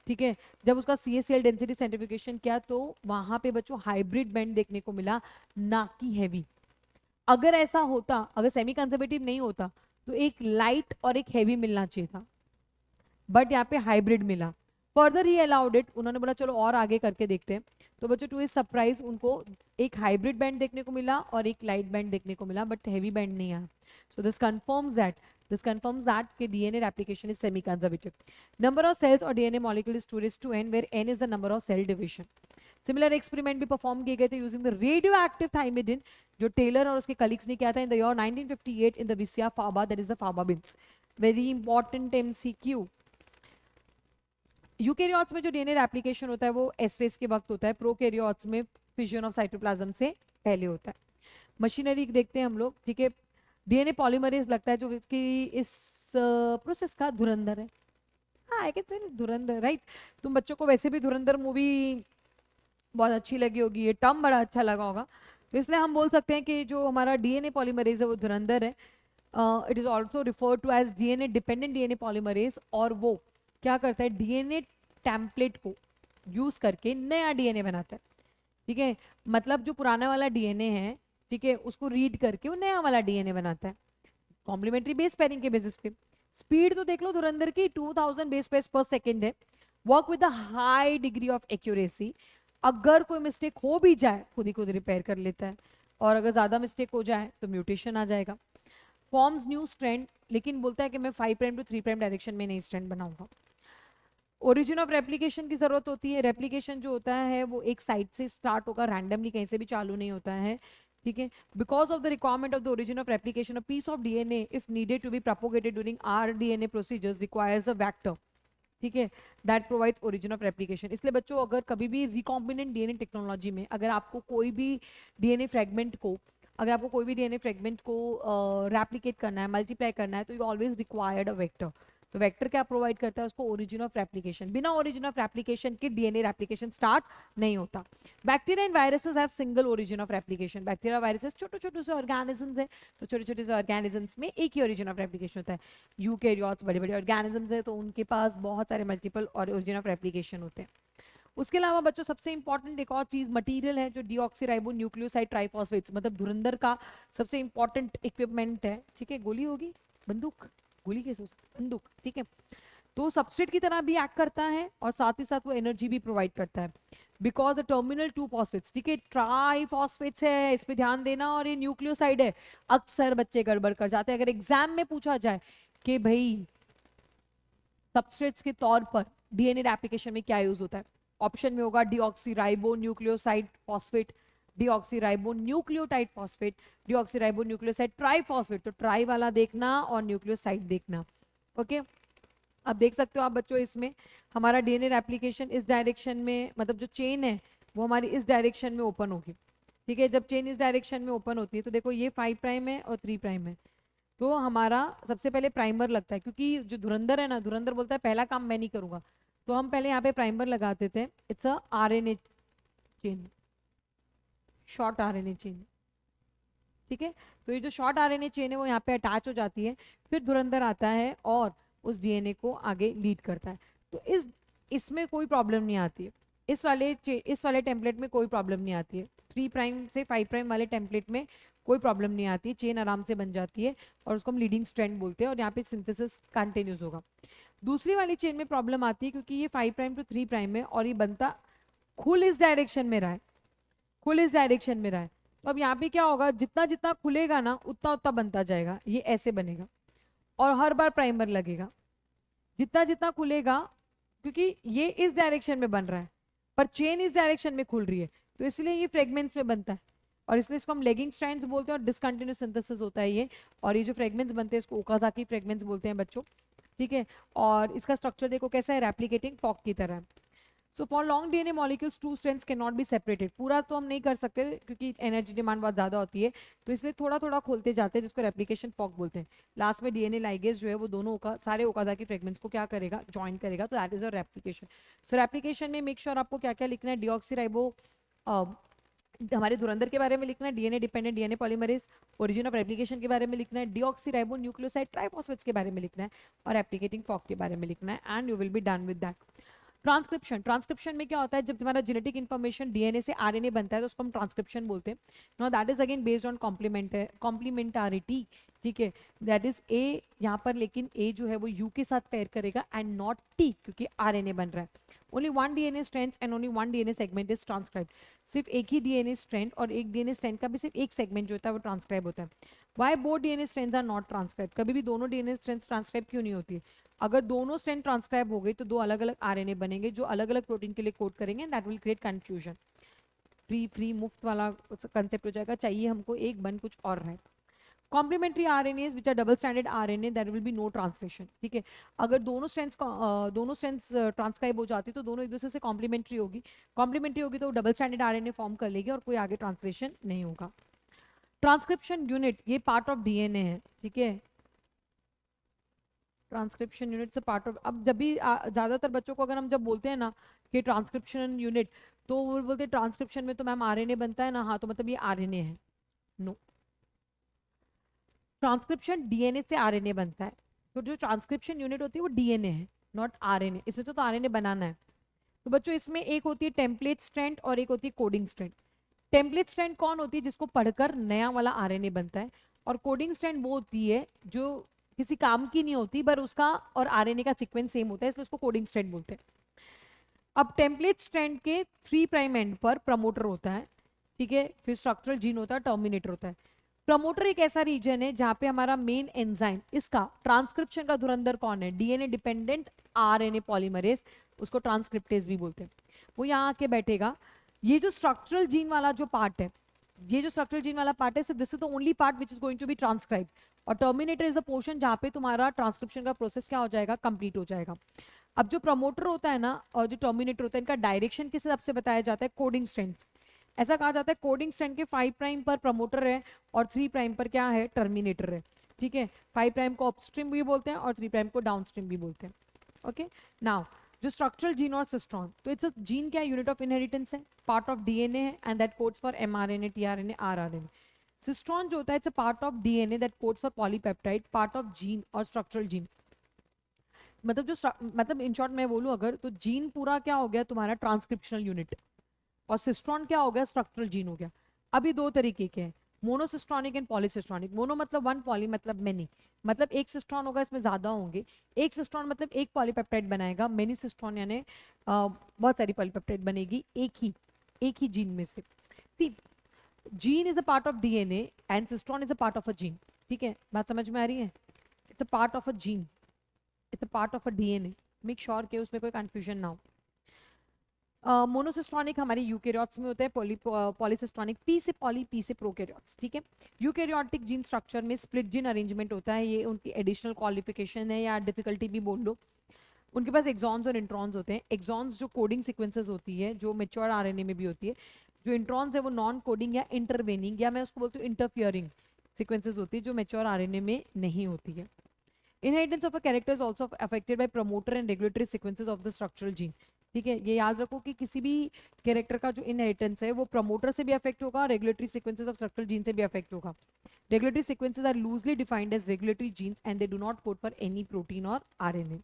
ठीक है। जब उसका CaCl डेंसिटी सेंट्रीफिकेशन किया तो वहां पे बच्चों हाइब्रिड बैंड देखने को मिला, ना कि हैवी। अगर ऐसा होता, अगर सेमी कंजर्वेटिव नहीं होता तो एक लाइट और एक हैवी मिलना चाहिए था, बट यहाँ पे हाइब्रिड मिला। फर्दर ही अलाउड इट, उन्होंने बोला चलो और आगे करके देखते हैं। तो बच्चों टू इज सरप्राइज उनको एक हाइब्रिड बैंड देखने को मिला और एक लाइट बैंड देखने को मिला, बट हैवी बैंड नहीं आया। सो दिस confirms that कि DNA replication is semi conservative. Number of cells और DNA molecule is 2:n, where n is the number of cell division. Similar experiment भी perform किए गए थे using the radio active thymidine, जो Taylor और उसके colleagues ने किया था in the year 1958 in the Vicia faba, that is the faba beans. Very important MCQ। Eukaryotes में जो डीएनए रेप्लिकेशन होता है वो एस फेज के वक्त होता है, प्रोकैरियोट्स में फिजन ऑफ साइटोप्लाज्म से पहले होता है। मशीनरी देखते हैं हम लोग, ठीक है। डीएनए पॉलीमरेज लगता है जो कि इस प्रोसेस का धुरंधर है। हाँ, I can say Dhurandhar, right. तुम बच्चों को वैसे भी धुरंधर मूवी बहुत अच्छी लगी होगी, ये टर्म बड़ा अच्छा लगा होगा, तो इसलिए हम बोल सकते हैं कि जो हमारा डीएनए पॉलीमरेज है वो धुरंधर है। It is also referred to as DNA dependent DNA polymerase, और वो क्या करता है, डीएनए टेम्पलेट को यूज करके नया डीएनए बनाता है, ठीक है। मतलब जो पुराना वाला डीएनए है, ठीक है, उसको रीड करके वो नया वाला डीएनए बनाता है कॉम्प्लीमेंट्री बेस पेयरिंग के बेसिस पे। स्पीड तो देख लो धुरंधर की 2000 बेस पेयर्स पर सेकेंड है। Work with a high degree of accuracy, अगर कोई मिस्टेक हो भी जाए खुद ही खुद रिपेयर कर लेता है, और अगर ज्यादा मिस्टेक हो जाए तो म्यूटेशन आ जाएगा। फॉर्म्स न्यू स्ट्रैंड, लेकिन बोलता है कि मैं 5' टू 3' डायरेक्शन में नई स्ट्रैंड बनाऊंगा। ओरिजिन ऑफ रेप्लिकेशन की जरूरत होती है। रेप्लिकेशन जो होता है वो एक साइट से स्टार्ट होगा, रैंडमली कहीं से भी चालू नहीं होता है, ठीक है। Because of the requirement of the origin of replication, a piece of DNA if needed to be propagated during rDNA procedures requires a vector, ठीक है, that provides origin of replication. इसलिए बच्चों अगर कभी भी रिकॉम्बिनेंट डीएनए टेक्नोलॉजी में अगर आपको कोई भी डीएनए फ्रेगमेंट को रेप्लिकेट करना है, मल्टीप्लाई करना है, तो you always required a vector. तो वेक्टर क्या प्रोवाइड करता है उसको, ओरिजिन ऑफ रेप्लिकेशन। बिना ओरिजिन ऑफ रेप्लिकेशन के डीएनए रेप्लिकेशन स्टार्ट नहीं होता। Bacteria and viruses have single origin of replication. Bacteria viruses छोटे छोटे से ऑर्गेनिजम्स है, तो छोटे छोटे से ऑर्गेनिजम्स में एक ही ओरिजिन ऑफ रेप्लिकेशन होता है। यूकेरियोट्स बड़े बड़े ऑर्गेनिजम्स है, तो उनके पास बहुत सारे मल्टीपल और ओरिजिन ऑफ रेप्लिकेशन होते हैं। उसके अलावा बच्चों सबसे इंपॉर्टेंट एक और चीज मटेरियल है जो डीऑक्सीराइबो न्यूक्लियोसाइड ट्राइफॉस्फेट्स, मतलब धुरंधर का सबसे इंपॉर्टेंट इक्विपमेंट है, ठीक है। गोली होगी, बंदूक, गोली कैसे हो सकती है, बंदूक, ठीक है। तो सबस्ट्रेट की तरह भी एक्ट करता है और साथ ही साथ वो एनर्जी भी प्रोवाइड करता है। बिकॉज द टर्मिनल 2 फॉस्फेट्स, ठीक है, ट्राइफॉस्फेट्स है, इस पे ध्यान देना, और ये न्यूक्लियोसाइड है। अक्सर बच्चे गड़बड़ कर जाते हैं। अगर एग्जाम में पूछा जाए कि भाई सबस्ट्रेट्स के तौर पर डीएनए एप्लीकेशन में क्या यूज होता है, ऑप्शन में होगा deoxyribo nucleoside phosphate, deoxyribo nucleotide phosphate, deoxyribo nucleoside triphosphate. तो ट्राई वाला देखना और न्यूक्लियोसाइड देखना, ओके। अब देख सकते हो आप बच्चों, इसमें हमारा डीएनए रेप्लिकेशन इस डायरेक्शन में, मतलब जो चेन है वो हमारी इस डायरेक्शन में ओपन होगी, ठीक है। जब चेन इस डायरेक्शन में ओपन होती है तो देखो ये 5' है और 3' है, तो हमारा सबसे पहले प्राइमर लगता है, क्योंकि जो धुरंधर है ना, धुरंधर बोलता है पहला काम मैं नहीं करूंगा, तो हम पहले यहाँ पे प्राइमर लगाते थे। It's a RNA chain, short RNA chain, ठीक है। तो ये जो शॉर्ट आरएनए चेन है वो यहाँ पे अटैच हो जाती है, फिर धुरंधर आता है और उस डीएनए को आगे लीड करता है। तो इसमें कोई प्रॉब्लम नहीं आती है, इस वाले टेम्पलेट में कोई प्रॉब्लम नहीं आती है। 3' से 5' वाले टेम्पलेट में कोई प्रॉब्लम नहीं आती, चेन आराम से बन जाती है और उसको हम लीडिंग स्ट्रैंड बोलते हैं, और यहाँ पे सिंथेसिस कंटिन्यूस होगा। दूसरी वाली चेन में प्रॉब्लम आती है क्योंकि ये 5' टू 3' है और ये बनता खुल इस डायरेक्शन में रहा है, खुल इस डायरेक्शन में रहा है। तो अब यहाँ पे क्या होगा, जितना जितना खुलेगा ना उतना उतना बनता जाएगा, ये ऐसे बनेगा और हर बार प्राइमर लगेगा। जितना जितना खुलेगा, क्योंकि ये इस डायरेक्शन में बन रहा है पर चेन इस डायरेक्शन में खुल रही है, तो इसलिए ये फ्रेगमेंट्स में बनता है, और इसलिए इसको हम लेगिंग स्ट्रैंड्स बोलते हैं और डिसकंटिन्यूस सिंथेसिस होता है ये। और ये जो फ्रेगमेंट्स बनते हैं इसको ओकाजाकी फ्रेगमेंट्स बोलते हैं बच्चों, ठीक है। और इसका स्ट्रक्चर देखो कैसा है, रेप्लिकेटिंग फॉक की तरह। So for long DNA molecules 2 strands can not be separated. पूरा तो हम नहीं कर सकते क्योंकि एनर्जी डिमांड बहुत ज़्यादा होती है, तो इसलिए थोड़ा थोड़ा खोलते जाते हैं, जिसको रेप्लिकेशन फॉक बोलते हैं। लास्ट में डीएनए लाइगेज जो है वो दोनों सारे ओकाजाकी फ्रेगमेंट्स को क्या करेगा, ज्वाइन करेगा, तो that is a replication. So replication में मेक श्योर आपको क्या क्या लिखना है, डीऑक्सीराइबो हमारे धुरंधर के बारे में लिखना है, DNA dependent DNA polymerase, origin of replication के बारे में लिखना है, डीऑक्सीराइबो न्यूक्लियोसाइड ट्राइफॉस्फेट्स के बारे में लिखना है, और रेप्लिकेटिंग फॉक के बारे में लिखना है, and you will be done with that. Transcription, transcription में क्या होता है, जब तुम्हारा जेनेटिक इन्फॉर्मेशन डीएनए से आरएनए बनता है तो उसको हम ट्रांसक्रिप्शन बोलते हैं. Now that is again based on complementarity. ठीक है, दैट इज ए यहाँ पर, लेकिन ए जो है वो यू के साथ पेयर करेगा एंड नॉट टी, क्योंकि आरएनए बन रहा है. Only one DNA strand and only one DNA segment is transcribed. सिर्फ एक ही डीएनए स्ट्रैंड और एक डीएनए स्ट्रैंड का भी सिर्फ एक सेगमेंट जो होता है वो ट्रांसक्राइब होता है. Why both DNA strands are not transcribe, कभी भी दोनों डीएनए स्ट्रैंड्स ट्रांसक्राइब क्यों नहीं होती है? अगर दोनों स्ट्रैंड ट्रांसक्राइब हो गई तो दो अलग अलग आरएनए बनेंगे जो अलग अलग प्रोटीन के लिए कोड करेंगे, and that will create confusion. Free मुफ्त वाला कंसेप्ट हो जाएगा, चाहिए हमको एक बन कुछ और है. Complementary RNAs which are double standard RNA, there will be no translation. ठीक है, अगर दोनों स्ट्रैंड्स ट्रांसक्राइब हो जाती तो दोनों एक दूसरे से कॉम्प्लीमेंट्री होगी. कॉम्प्लीमेंट्री होगी तो डबल स्टैंडर्ड आरएनए फॉर्म कर लेगी और कोई आगे ट्रांसलेशन नहीं होगा. ट्रांसक्रिप्शन यूनिट ये पार्ट ऑफ डीएनए है. ठीक है, ट्रांसक्रिप्शन यूनिट से पार्ट ऑफ, अब जब भी ज्यादातर बच्चों को अगर हम जब बोलते हैं ना कि ट्रांसक्रिप्शन यूनिट, तो वो बोलते हैं ट्रांसक्रिप्शन में तो मैम आरएनए बनता है ना, हाँ तो मतलब ये आरएनए है. नो, ट्रांसक्रिप्शन डीएनए से आरएनए बनता है. तो जो ट्रांसक्रिप्शन यूनिट होती है वो डीएनए है, नॉट आरएनए. इसमें तो आरएनए बनाना है. तो बच्चों इसमें एक होती है टेम्पलेट स्ट्रैंड और एक होती है कोडिंग स्ट्रैंड. टेम्पलेट स्ट्रैंड कौन होती है? जिसको पढ़कर नया वाला आरएनए बनता है. और कोडिंग स्ट्रैंड वो होती है जो किसी काम की नहीं होती, पर उसका और आरएनए का सीक्वेंस सेम होता है, इसलिए उसको कोडिंग स्ट्रैंड बोलते हैं. अब टेम्पलेट स्ट्रैंड के 3 प्राइम एंड पर प्रमोटर होता है. ठीक है, फिर स्ट्रक्चरल जीन होता है, टर्मिनेटर होता है. प्रमोटर एक ऐसा रीजन है जहां पे हमारा मेन एंजाइम, इसका ट्रांसक्रिप्शन का धुरंधर कौन है? डीएनए डिपेंडेंट आरएनए पॉलीमरेज, उसको ट्रांसक्रिप्टेज भी बोलते हैं. वो यहाँ आके बैठेगा. ये जो स्ट्रक्चरल जीन वाला जो पार्ट है, ये जो स्ट्रक्चरल जीन वाला पार्ट है, this is the only part which is going to be transcribe. और टर्मिनेटर इज द पोर्शन जहां पे तुम्हारा ट्रांसक्रिप्शन का प्रोसेस क्या हो जाएगा? कंप्लीट हो जाएगा. अब जो प्रमोटर होता है ना और जो टर्मिनेटर होता है, इनका डायरेक्शन किस हिसाब से बताया जाता है? Coding strand. ऐसा कहा जाता है कोडिंग स्ट्रैंड के 5 प्राइम पर प्रमोटर है और 3 प्राइम पर क्या है? टर्मिनेटर है. ठीक है, 5 प्राइम को अपस्ट्रीम भी बोलते हैं और 3 प्राइम को डाउनस्ट्रीम भी बोलते हैं. ओके, नाउ जो स्ट्रक्चरल जीन और सिस्ट्रॉन, तो इट्स अ जीन क्या है? यूनिट ऑफ इनहेरिटेंस है, पार्ट ऑफ डीएनए है, and that codes for mRNA, tRNA, rRNA. Cistron जो होता है it's a part of DNA that codes for polypeptide, part of gene और स्ट्रक्चरल जीन. मतलब मतलब इन शॉर्ट मैं बोलूं अगर, तो जीन पूरा क्या हो गया तुम्हारा? Transcriptional unit. और सिस्ट्रॉन क्या हो गया? स्ट्रक्चरल जीन हो गया. अभी दो तरीके के हैं, मोनोसिस्ट्रॉनिक एंड पॉलीसिस्ट्रॉनिक. मोनो मतलब वन, पॉली मतलब मेनी. मतलब एक सिस्ट्रॉन होगा, इसमें ज्यादा होंगे. एक सिस्ट्रॉन मतलब एक पॉलीपेप्टाइड बनाएगा. मेनी सिस्ट्रॉन यानी बहुत सारी पॉलीपेप्टाइड बनेगी एक ही जीन में से. See, gene is a part of DNA and cistron is a part of a gene. ठीक है, बात समझ में आ रही है? It's a part of a gene, it's a part of a DNA. Make sure के उसमें कोई कंफ्यूजन ना हो. मोनोसिस्ट्रॉनिक हमारे यूकेरियोट्स में होता है, पॉलीसिस्ट्रॉनिक पी से पॉली, पी से प्रोकैरियोट्स. ठीक है, यूकेरियोटिक जीन स्ट्रक्चर में स्प्लिट जीन अरेंजमेंट होता है. ये उनकी एडिशनल क्वालिफिकेशन है या डिफिकल्टी भी बोल लो. उनके पास एक्सॉन्स और इंट्रॉन्स होते हैं. एक्सॉन्स जो कोडिंग सीक्वेंसेस होती है, जो मेच्योर आरएनए में भी होती है. जो इंट्रॉन्स है वो नॉन कोडिंग या इंटरवेनिंग, या मैं उसको बोलती हूँ इंटरफियरिंग सीक्वेंसेस होती है, जो मेच्योर आरएनए में नहीं होती है. Inheritance of a character is also affected by promoter and regulatory sequences of the structural gene. ठीक है, ये याद रखो कि किसी भी कैरेक्टर का जो इनहेरिटेंस है वो प्रमोटर से भी अफेक्ट होगा, regulatory sequences of structural gene से भी अफेक्ट होगा. Regulatory sequences are loosely defined as regulatory genes and they do not code for any protein और आरएनए.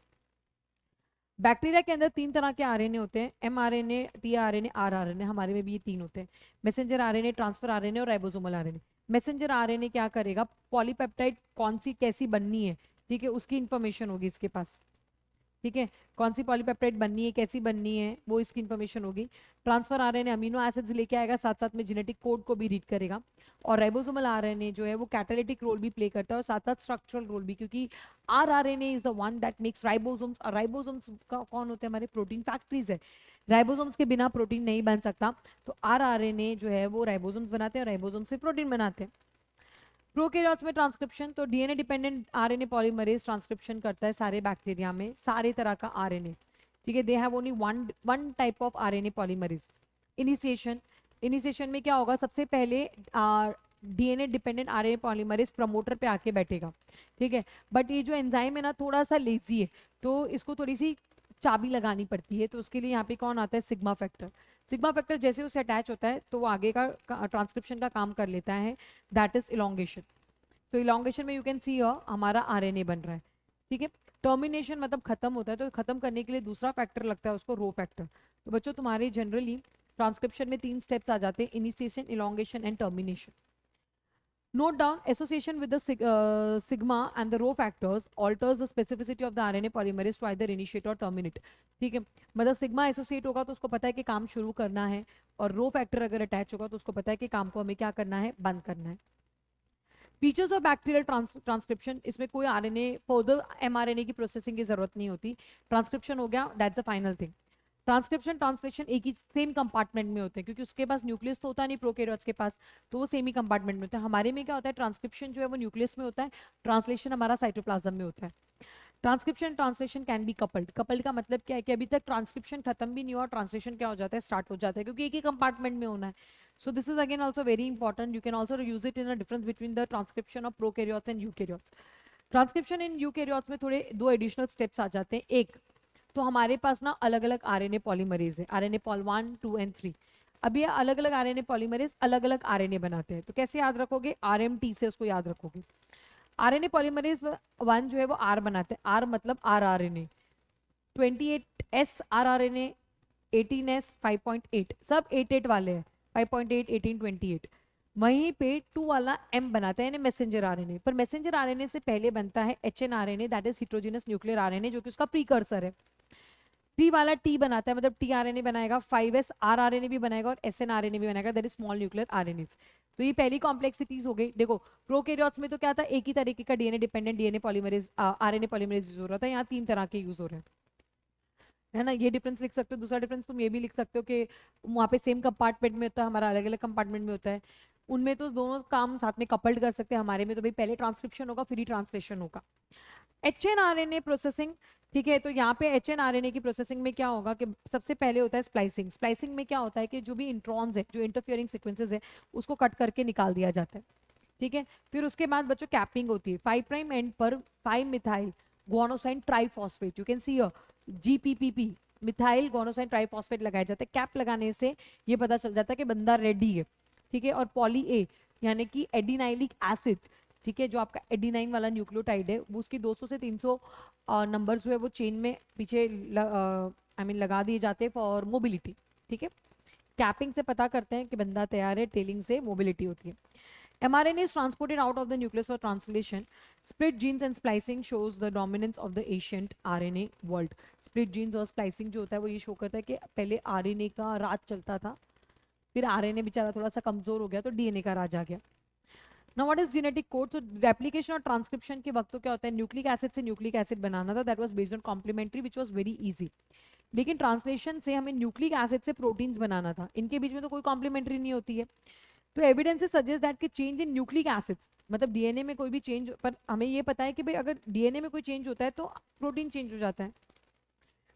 बैक्टीरिया के अंदर 3 तरह के आरएनए होते हैं, एमआरएनए, टीआरएनए, आरआरएनए. हमारे में भी ये 3 होते हैं, मैसेंजर आरएनए, ट्रांसफर आरएनए और राइबोसोमल आरएनए. मैसेंजर आरएनए क्या करेगा? पॉलीपेप्टाइड कौन सी कैसी बननी है, ठीक है, उसकी इंफॉर्मेशन होगी इसके पास. ठीक है, कौन सी पॉलीपेप्टाइड बननी है, कैसी बननी है, वो इसकी इंफॉर्मेशन होगी. ट्रांसफर आरएनए अमीनो एसिड्स लेके आएगा, साथ साथ में जेनेटिक कोड को भी रीड करेगा. और राइबोसोमल आरएनए जो है वो कैटालिटिक रोल भी प्ले करता है और साथ साथ स्ट्रक्चरल रोल भी, क्योंकि rRNA is the one that makes ribosomes. और राइबोसोम्स का कौन होते हैं? हमारे प्रोटीन फैक्ट्रीज है. राइबोसोम्स के बिना प्रोटीन नहीं बन सकता, तो आरआरएनए जो है वो राइबोसोम्स बनाते हैं, राइबोसोम्स से प्रोटीन बनाते हैं. प्रोकैरियोट्स में ट्रांसक्रिप्शन, तो DNA dependent RNA polymerase transcription करता है सारे बैक्टीरिया में, सारे तरह का आरएनए. ठीक है, they have only one type of RNA polymerase. Initiation में क्या होगा? सबसे पहले DNA dependent RNA polymerase promoter पे आके बैठेगा. ठीक है, बट ये जो एंजाइम है ना थोड़ा सा लेजी है, तो इसको थोड़ी सी चाबी लगानी पड़ती है. तो उसके लिए यहाँ पे कौन आता है? Sigma factor. सिग्मा फैक्टर जैसे उसे अटैच होता है तो वो आगे का ट्रांसक्रिप्शन का काम कर लेता है, दैट इज इलोंगेशन. तो इलोंगेशन में यू कैन सी हमारा आरएनए बन रहा है. ठीक है, टर्मिनेशन मतलब खत्म होता है, तो खत्म करने के लिए दूसरा फैक्टर लगता है उसको रो फैक्टर। तो बच्चों तुम्हारे जनरली ट्रांसक्रिप्शन में 3 स्टेप्स आ जाते हैं, initiation, elongation and termination. Note down association with the sigma and the rho factors alters the specificity of the RNA polymerase to either initiate or terminate. ठीक है, मतलब sigma associate होगा तो उसको पता है कि काम शुरू करना है, और रो फैक्टर अगर अटैच होगा तो उसको पता है कि काम को हमें क्या करना है, बंद करना है। फीचर्स ऑफ बैक्टीरियल ट्रांसक्रिप्शन, इसमें कोई आरएनए फर्दर एमआरएनए की प्रोसेसिंग की जरूरत नहीं होती, ट्रांसक्रिप्शन हो गया, that's the final thing. Transcription translation एक ही सेम कंपार्टमेंट में होते हैं, क्योंकि उसके पास न्यूक्लियस तो होता नहीं प्रोकैरियोट्स के पास, तो वो सेम ही कंपार्टमेंट में होता है। हमारे में क्या होता है, ट्रांसक्रिप्शन जो है वो न्यूक्लियस में होता है, ट्रांसलेशन हमारा साइटोप्लाज्म में होता है। Transcription translation can be coupled. Coupled का मतलब क्या है कि अभी तक ट्रांसक्रिप्शन खत्म भी नहीं हुआ, ट्रांसलेशन क्या हो जाता है, स्टार्ट हो जाता है, क्योंकि एक ही कंपार्टमेंट में होना है। So this is again also very important, you can also use it in a difference between the transcription of prokaryotes and eukaryotes. Transcription in eukaryotes में थोड़े 2 एडिशनल स्टेप्स आ जाते हैं। एक तो हमारे पास ना अलग अलग आरएनए पॉलीमरेज है, आरएनए पॉल 1, 2 एंड 3। अब ये अलग अलग आरएनए पॉलीमरेज अलग अलग आरएनए बनाते हैं, तो कैसे याद रखोगे, आरएमटी से उसको याद रखोगे। आरएनए पॉलीमरेज 1 जो है वो आर बनाते हैं, आर मतलब are RNA, 28S are RNA, 18S 5.8, सब 8 वाले हैं, 5.8, 18, 28। वहीं पे 2 वाला M बनाता है, यानी मैसेंजर आरएनए। पर मैसेंजर आरएनए से पहले बनता है HN RNA, that is heterogeneous nuclear RNA, जो कि उसका प्रीकर्सर है। 3 वाला T बनाता है, मतलब टी आरएनए बनाएगा, 5S आर आरएनए भी बनाएगा और SN आरएनए भी बनाएगा, that is small nuclear RNS. तो ये पहली कॉम्प्लेक्सिटीज हो गई। देखो प्रोकैरियोट्स में तो क्या था, एक ही तरीके का DNA dependent DNA polymerase RNA polymerase use हो रहा था, यहाँ 3 तरह के यूज हो रहे हैं, है ना। ये डिफरेंस लिख सकते हो। दूसरा डिफरेंस तुम ये भी लिख सकते हो कि वहाँ पे सेम कंपार्टमेंट में होता है, हमारा अलग अलग कंपार्टमेंट में होता है। उनमें तो दोनों काम साथ में कपल्ड कर सकते हैं, हमारे में तो भाई पहले ट्रांसक्रिप्शन होगा फिर ही ट्रांसलेशन होगा। HNRNA प्रोसेसिंग, ठीक है, तो यहाँ पे HNRNA की प्रोसेसिंग में क्या होगा कि सबसे पहले होता है स्प्लाइसिंग। स्प्लाइसिंग में क्या होता है कि जो भी इंट्रॉन्स है, जो इंटरफियरिंग सीक्वेंसेस है, उसको कट करके निकाल दिया जाता है, ठीक है। फिर उसके बाद बच्चों कैपिंग होती है, 5 प्राइम एंड पर 5 methyl गुआनोसाइन triphosphate, you can see here GPPP, methyl गुआनोसाइन triphosphate लगाया जाता है। कैप लगाने से ये पता चल जाता है कि बंदा रेडी है, ठीक है। और पॉली ए यानी कि एडिनाइलिक एसिड, ठीक है, जो आपका एडिनाइन वाला न्यूक्लियोटाइड है, वो उसकी 200 से 300 नंबर जो है वो चेन में पीछे लगा दिए जाते हैं फॉर मोबिलिटी, ठीक है। कैपिंग से पता करते हैं कि बंदा तैयार है, टेलिंग से मोबिलिटी होती है। mRNA is transported out of the nucleus for translation. Split genes and splicing shows the dominance of the ancient RNA world. Split genes और splicing जो होता है वो ये शो करता है कि पहले RNA का राज चलता था, फिर RNA बेचारा थोड़ा सा कमजोर हो गया तो DNA का राज आ गया। Now what is genetic code? So replication और ट्रांसक्रिप्शन के वक्त तो क्या होता है, न्यूक्लिक एसिड से न्यूक्लिक एसिड बनाना था, that was based on complementary which was very easy. लेकिन ट्रांसलेशन से हमें न्यूक्लिक एसिड से प्रोटीन्स बनाना था, इनके बीच में तो कोई कॉम्प्लीमेंट्री नहीं होती है। तो एविडेंसेस सजेस्ट दैट कि चेंज इन न्यूक्लिक एसिड्स, मतलब डीएनए में कोई भी चेंज, पर हमें ये पता है कि भाई अगर डीएनए में कोई चेंज होता है तो प्रोटीन चेंज हो जाता है।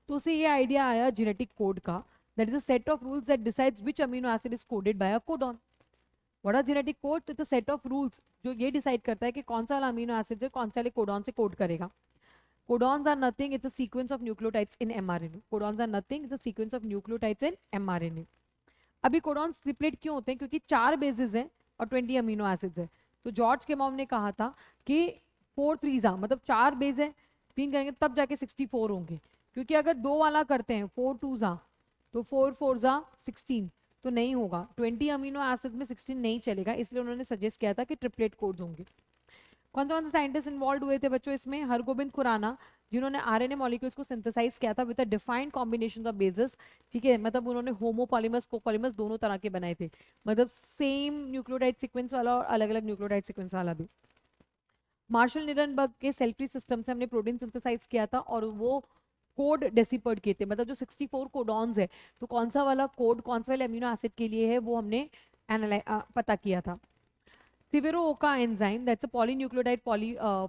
तो उसे ये आइडिया आया जेनेटिक कोड का, that is a set of rules that decides which amino acid is coded by a codon. What are genetic code? It's a set of rules जो ये डिसाइड करता है कि कौन सा वाला अमीनो एसिड है कौन सा वाले कोडॉन से कोड करेगा। Codons are nothing, it's a sequence of nucleotides in mRNA. Codons are nothing, it's a sequence of nucleotides in mRNA. अभी कोडॉन्स ट्रिपलेट क्यों होते हैं? क्योंकि 4 बेसिस हैं और 20 अमीनो एसिड्स हैं। तो जॉर्ज केमॉम ने कहा था कि 4 3 मतलब 4 बेस है, 3 करेंगे तब जाके 64 होंगे, क्योंकि अगर 2 वाला करते हैं 4 2 तो 4 4 16 तो नहीं होगा, 20 अमीनो एसिड में 16 नहीं चलेगा, इसलिए उन्होंने सजेस्ट किया था कि ट्रिपलेट कोड्स होंगे। कौन से साइंटिस्ट इन्वॉल्व हुए थे बच्चों इसमें? हरगोबिंद खुराना, जिन्होंने आरएनए मॉलिक्यूल्स को सिंथेसाइज किया था with a defined combination of basis, ठीक है, मतलब उन्होंने होमोपॉलीमर्स कोपॉलीमर्स दोनों तरह के बनाए थे, मतलब सेम न्यूक्लियोटाइड सीक्वेंस वाला और अलग अलग न्यूक्लियोटाइड सीक्वेंस वाला भी। मार्शल निरनबर्ग के सेल्फी सिस्टम से हमने प्रोटीन सिंथेसाइज किया था और वो कोड डेसिपर्ड किए थे, मतलब जो 64 कोडॉन्स है तो कौन सा वाला कोड कौन सा वाले अमीनो एसिड के लिए है वो हमने पता किया था। Severo-Oka enzyme, that's a polynucleotide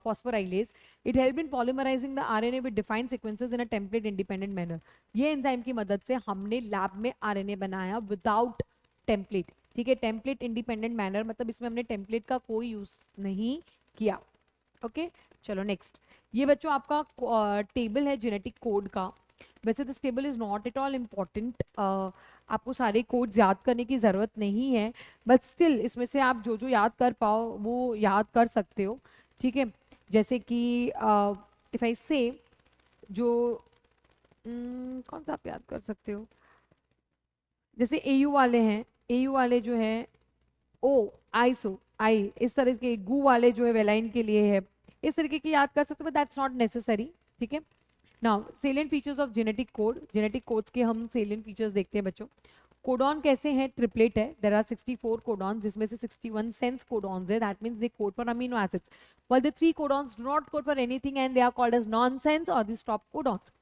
phosphorylase. It helped in polymerizing the RNA with defined sequences in a template independent manner. ये एंजाइम की मदद से हमने लैब में आरएनए बनाया विदाउट टेम्पलेट, ठीक है, टेम्पलेट इंडिपेंडेंट मैनर, मतलब इसमें हमने टेम्पलेट का कोई यूज नहीं किया। ओके चलो नेक्स्ट, ये बच्चों आपका टेबल है जेनेटिक कोड का। वैसे this table is not at all important, आपको सारे कोड्स याद करने की ज़रूरत नहीं है, बट स्टिल इसमें से आप जो जो याद कर पाओ वो याद कर सकते हो, ठीक है। जैसे कि इफ़ आई से जो कौन सा आप याद कर सकते हो, जैसे एयू वाले हैं, एयू वाले जो है ओ आइसो आई, इस तरह के गू वाले जो है वेलाइन के लिए है, इस तरीके की याद कर सकते हो, बट दैट्स नॉट नेसेसरी। ठीक है, now salient features of genetic code, genetic codes के हम सेलिएंट फीचर्स देखते हैं बच्चों। कोडॉन कैसे हैं, ट्रिपलेट है, देयर आर 64 कोडॉन, जिसमें से 61 सेंस कोडॉन्स है, that means they code for amino acids, while the 3 codons do not code for anything and they are called as nonsense और the stop codons.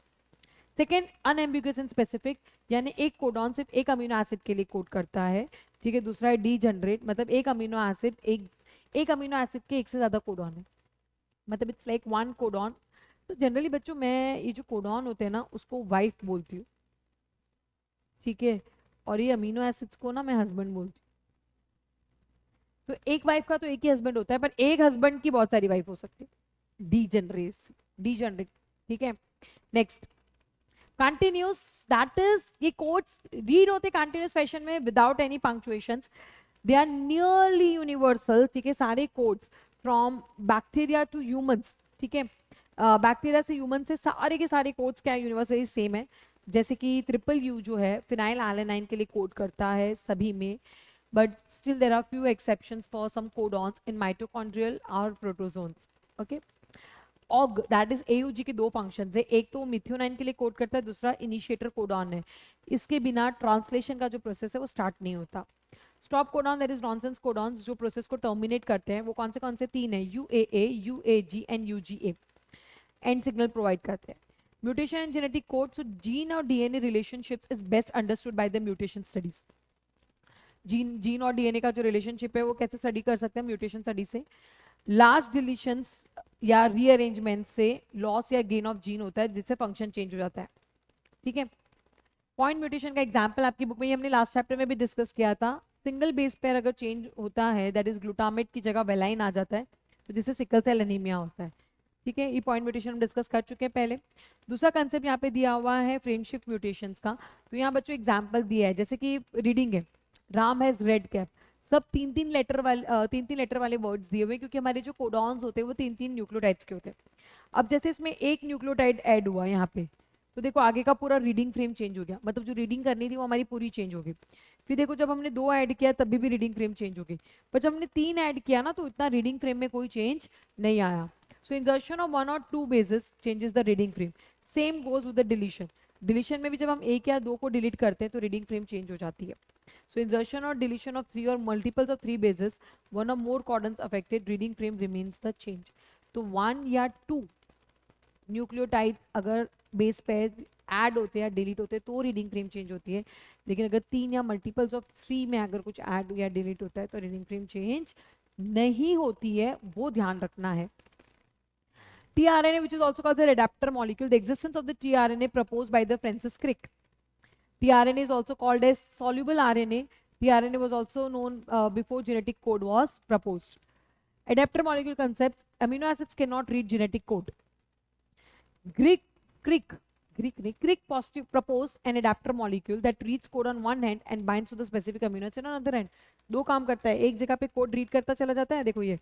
Second, unambiguous and specific, यानी एक codon सिर्फ एक amino acid के लिए code करता है। ठीक है, दूसरा है डीजनरेट, मतलब एक अमीनो एसिड एक अमीनो एसिड के एक से ज्यादा कोडॉन है, मतलब इट्स लाइक वन कोडॉन। तो जनरली बच्चों मैं ये जो कोडॉन होते हैं ना उसको वाइफ बोलती हूँ, ठीक है, और ये अमीनो एसिड्स को ना मैं हस्बैंड बोलती हूँ। तो एक वाइफ का तो एक ही हस्बैंड होता है, पर एक हस्बैंड की बहुत सारी वाइफ हो सकती है, डीजनरेस, डीजनरेट। ठीक है, नेक्स्ट कंटिन्यूस, दैट इज ये कोड्स रीड होते कंटिन्यूस फैशन में without any punctuations, they are nearly universal. ठीक है, सारे codes from bacteria to humans, ठीक है, बैक्टीरिया से ह्यूमन से सारे के सारे कोड्स क्या यूनिवर्सली सेम है। जैसे कि ट्रिपल यू जो है फिनाइल एलेनाइन के लिए कोड करता है सभी में, but still there are few exceptions for some codons in mitochondrial और protozoans. Okay, AUG that is AUG के दो फंक्शंस है, एक तो मिथ्योनाइन के लिए कोड करता है, दूसरा इनिशिएटर कोडॉन है, इसके बिना ट्रांसलेशन का जो प्रोसेस है वो स्टार्ट नहीं होता। Stop codon that is nonsense codons, जो प्रोसेस को टर्मिनेट करते हैं, वो कौन से तीन है, UAA, UAG and UGA, and signal provide करते हैं। Mutation and genetic code, so gene और DNA relationships is best understood by the mutation studies. Gene और डीएनए का जो रिलेशनशिप है वो कैसे स्टडी कर सकते हैं, म्यूटेशन स्टडी से। लार्ज डिलीशंस या रीअरेंजमेंट से लॉस या गेन ऑफ जीन होता है, जिससे फंक्शन चेंज हो जाता है। ठीक है, पॉइंट म्यूटेशन का एग्जांपल आपकी बुक में ही हमने लास्ट चैप्टर में भी डिस्कस किया था। सिंगल बेस पेयर अगर चेंज होता है, दैट इज ग्लूटामेट की जगह वेलाइन आ जाता है, तो जिससे सिकल सेल एनीमिया होता है। ठीक है, ये पॉइंट म्यूटेशन हम डिस्कस कर चुके हैं पहले। दूसरा कंसेप्ट यहाँ पे दिया हुआ है फ्रेम शिफ्ट म्यूटेशंस का, तो यहाँ बच्चों एग्जांपल दिया है, जैसे कि रीडिंग है, राम हैज रेड कैप, सब तीन तीन लेटर वाले वर्ड्स दिए हुए हैं, क्योंकि हमारे जो कोडॉन्स होते हैं वो तीन तीन न्यूक्लियोटाइड्स के होते हैं। अब जैसे इसमें एक न्यूक्लियोटाइड ऐड हुआ यहाँ पे, तो देखो आगे का पूरा रीडिंग फ्रेम चेंज हो गया, मतलब जो रीडिंग करनी थी वो हमारी पूरी चेंज हो गई। फिर देखो जब हमने दो ऐड किया तभी भी रीडिंग फ्रेम चेंज हो गई, पर जब हमने तीन ऐड किया ना तो इतना रीडिंग फ्रेम में कोई चेंज नहीं आया। सो इंसर्शन ऑफ वन और two bases changes the reading frame, same goes with the deletion. Deletion में भी जब हम एक या दो को डिलीट करते हैं तो रीडिंग फ्रेम चेंज हो जाती है। So insertion or deletion of three or multiples of three bases, one or more codons affected, reading frame remains the change. तो one या two न्यूक्लियोटाइड्स अगर बेस पेयर ऐड होते हैं डिलीट होते हैं तो रीडिंग फ्रेम चेंज होती है, लेकिन अगर तीन या मल्टीपल्स ऑफ थ्री में अगर कुछ ऐड या डिलीट होता है तो रीडिंग फ्रेम चेंज नहीं होती है, वो ध्यान रखना है। tRNA, which is also called the adapter molecule, the existence of the tRNA proposed by the Francis Crick. tRNA is also called as soluble RNA. tRNA was also known before genetic code was proposed. Adapter molecule concepts, amino acids cannot read genetic code. Crick proposed an adapter molecule that reads code on one hand and binds to the specific amino acid on other hand. दो काम करता है, एक जगह पे code read करता चला जाता है, देखो ये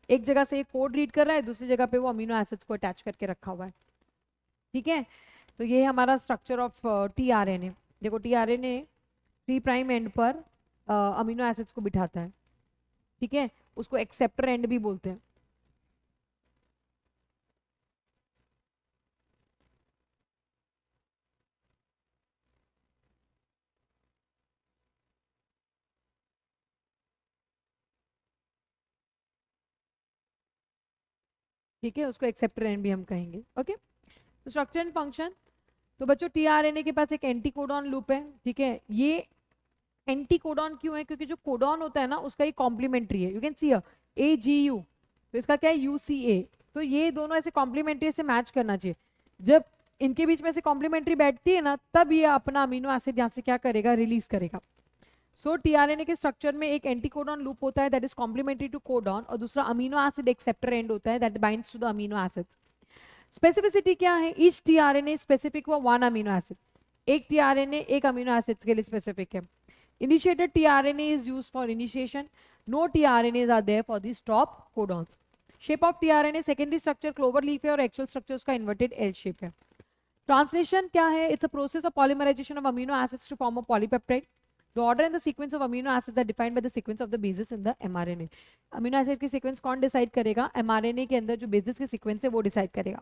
एक जगह से एक कोड रीड कर रहा है, दूसरी जगह पे वो अमीनो एसिड्स को अटैच करके रखा हुआ है। ठीक है, तो ये हमारा स्ट्रक्चर ऑफ tRNA। देखो tRNA 3 प्राइम एंड पर अमीनो एसिड्स को बिठाता है, ठीक है, उसको एक्सेप्टर एंड भी बोलते हैं। ठीक है, उसको एक्सेप्टर एंड भी हम कहेंगे। ओके, तो स्ट्रक्चर एंड फंक्शन, तो बच्चों tRNA के पास एक एंटी कोडॉन लूप है। ठीक है, ये एंटी कोडॉन क्यों है, क्योंकि जो कोडॉन होता है ना उसका एक कॉम्प्लीमेंट्री है, यू कैन सी AGU, तो इसका क्या है UCA, तो ये दोनों ऐसे कॉम्प्लीमेंट्री से मैच करना चाहिए। जब इनके बीच में से कॉम्प्लीमेंट्री बैठती है ना तब ये अपना अमीनो एसिड यहाँ से क्या करेगा, रिलीज करेगा। सो tRNA के स्ट्रक्चर में एक एंटी कोडॉन लूप होता है that is complementary to codon, और दूसरा अमीनो एसिड एक्सेप्टर एंड होता है that binds to the amino acids. Specificity क्या है, each tRNA specific for one amino acid, एक tRNA एक अमीनो एसिड्स के लिए स्पेसिफिक है। Initiated tRNA is used for initiation. No tRNAs are there for the stop codons. Shape of tRNA, secondary structure clover leaf है और actual structure उसका inverted L shape है। Translation क्या है? It's a process of polymerization of amino acids to form a polypeptide. The order and the sequence of amino acids are defined by the sequence of the bases in the mRNA. Amino acid की sequence कौन decide करेगा? mRNA के अंदर जो basis की sequence है वो decide करेगा.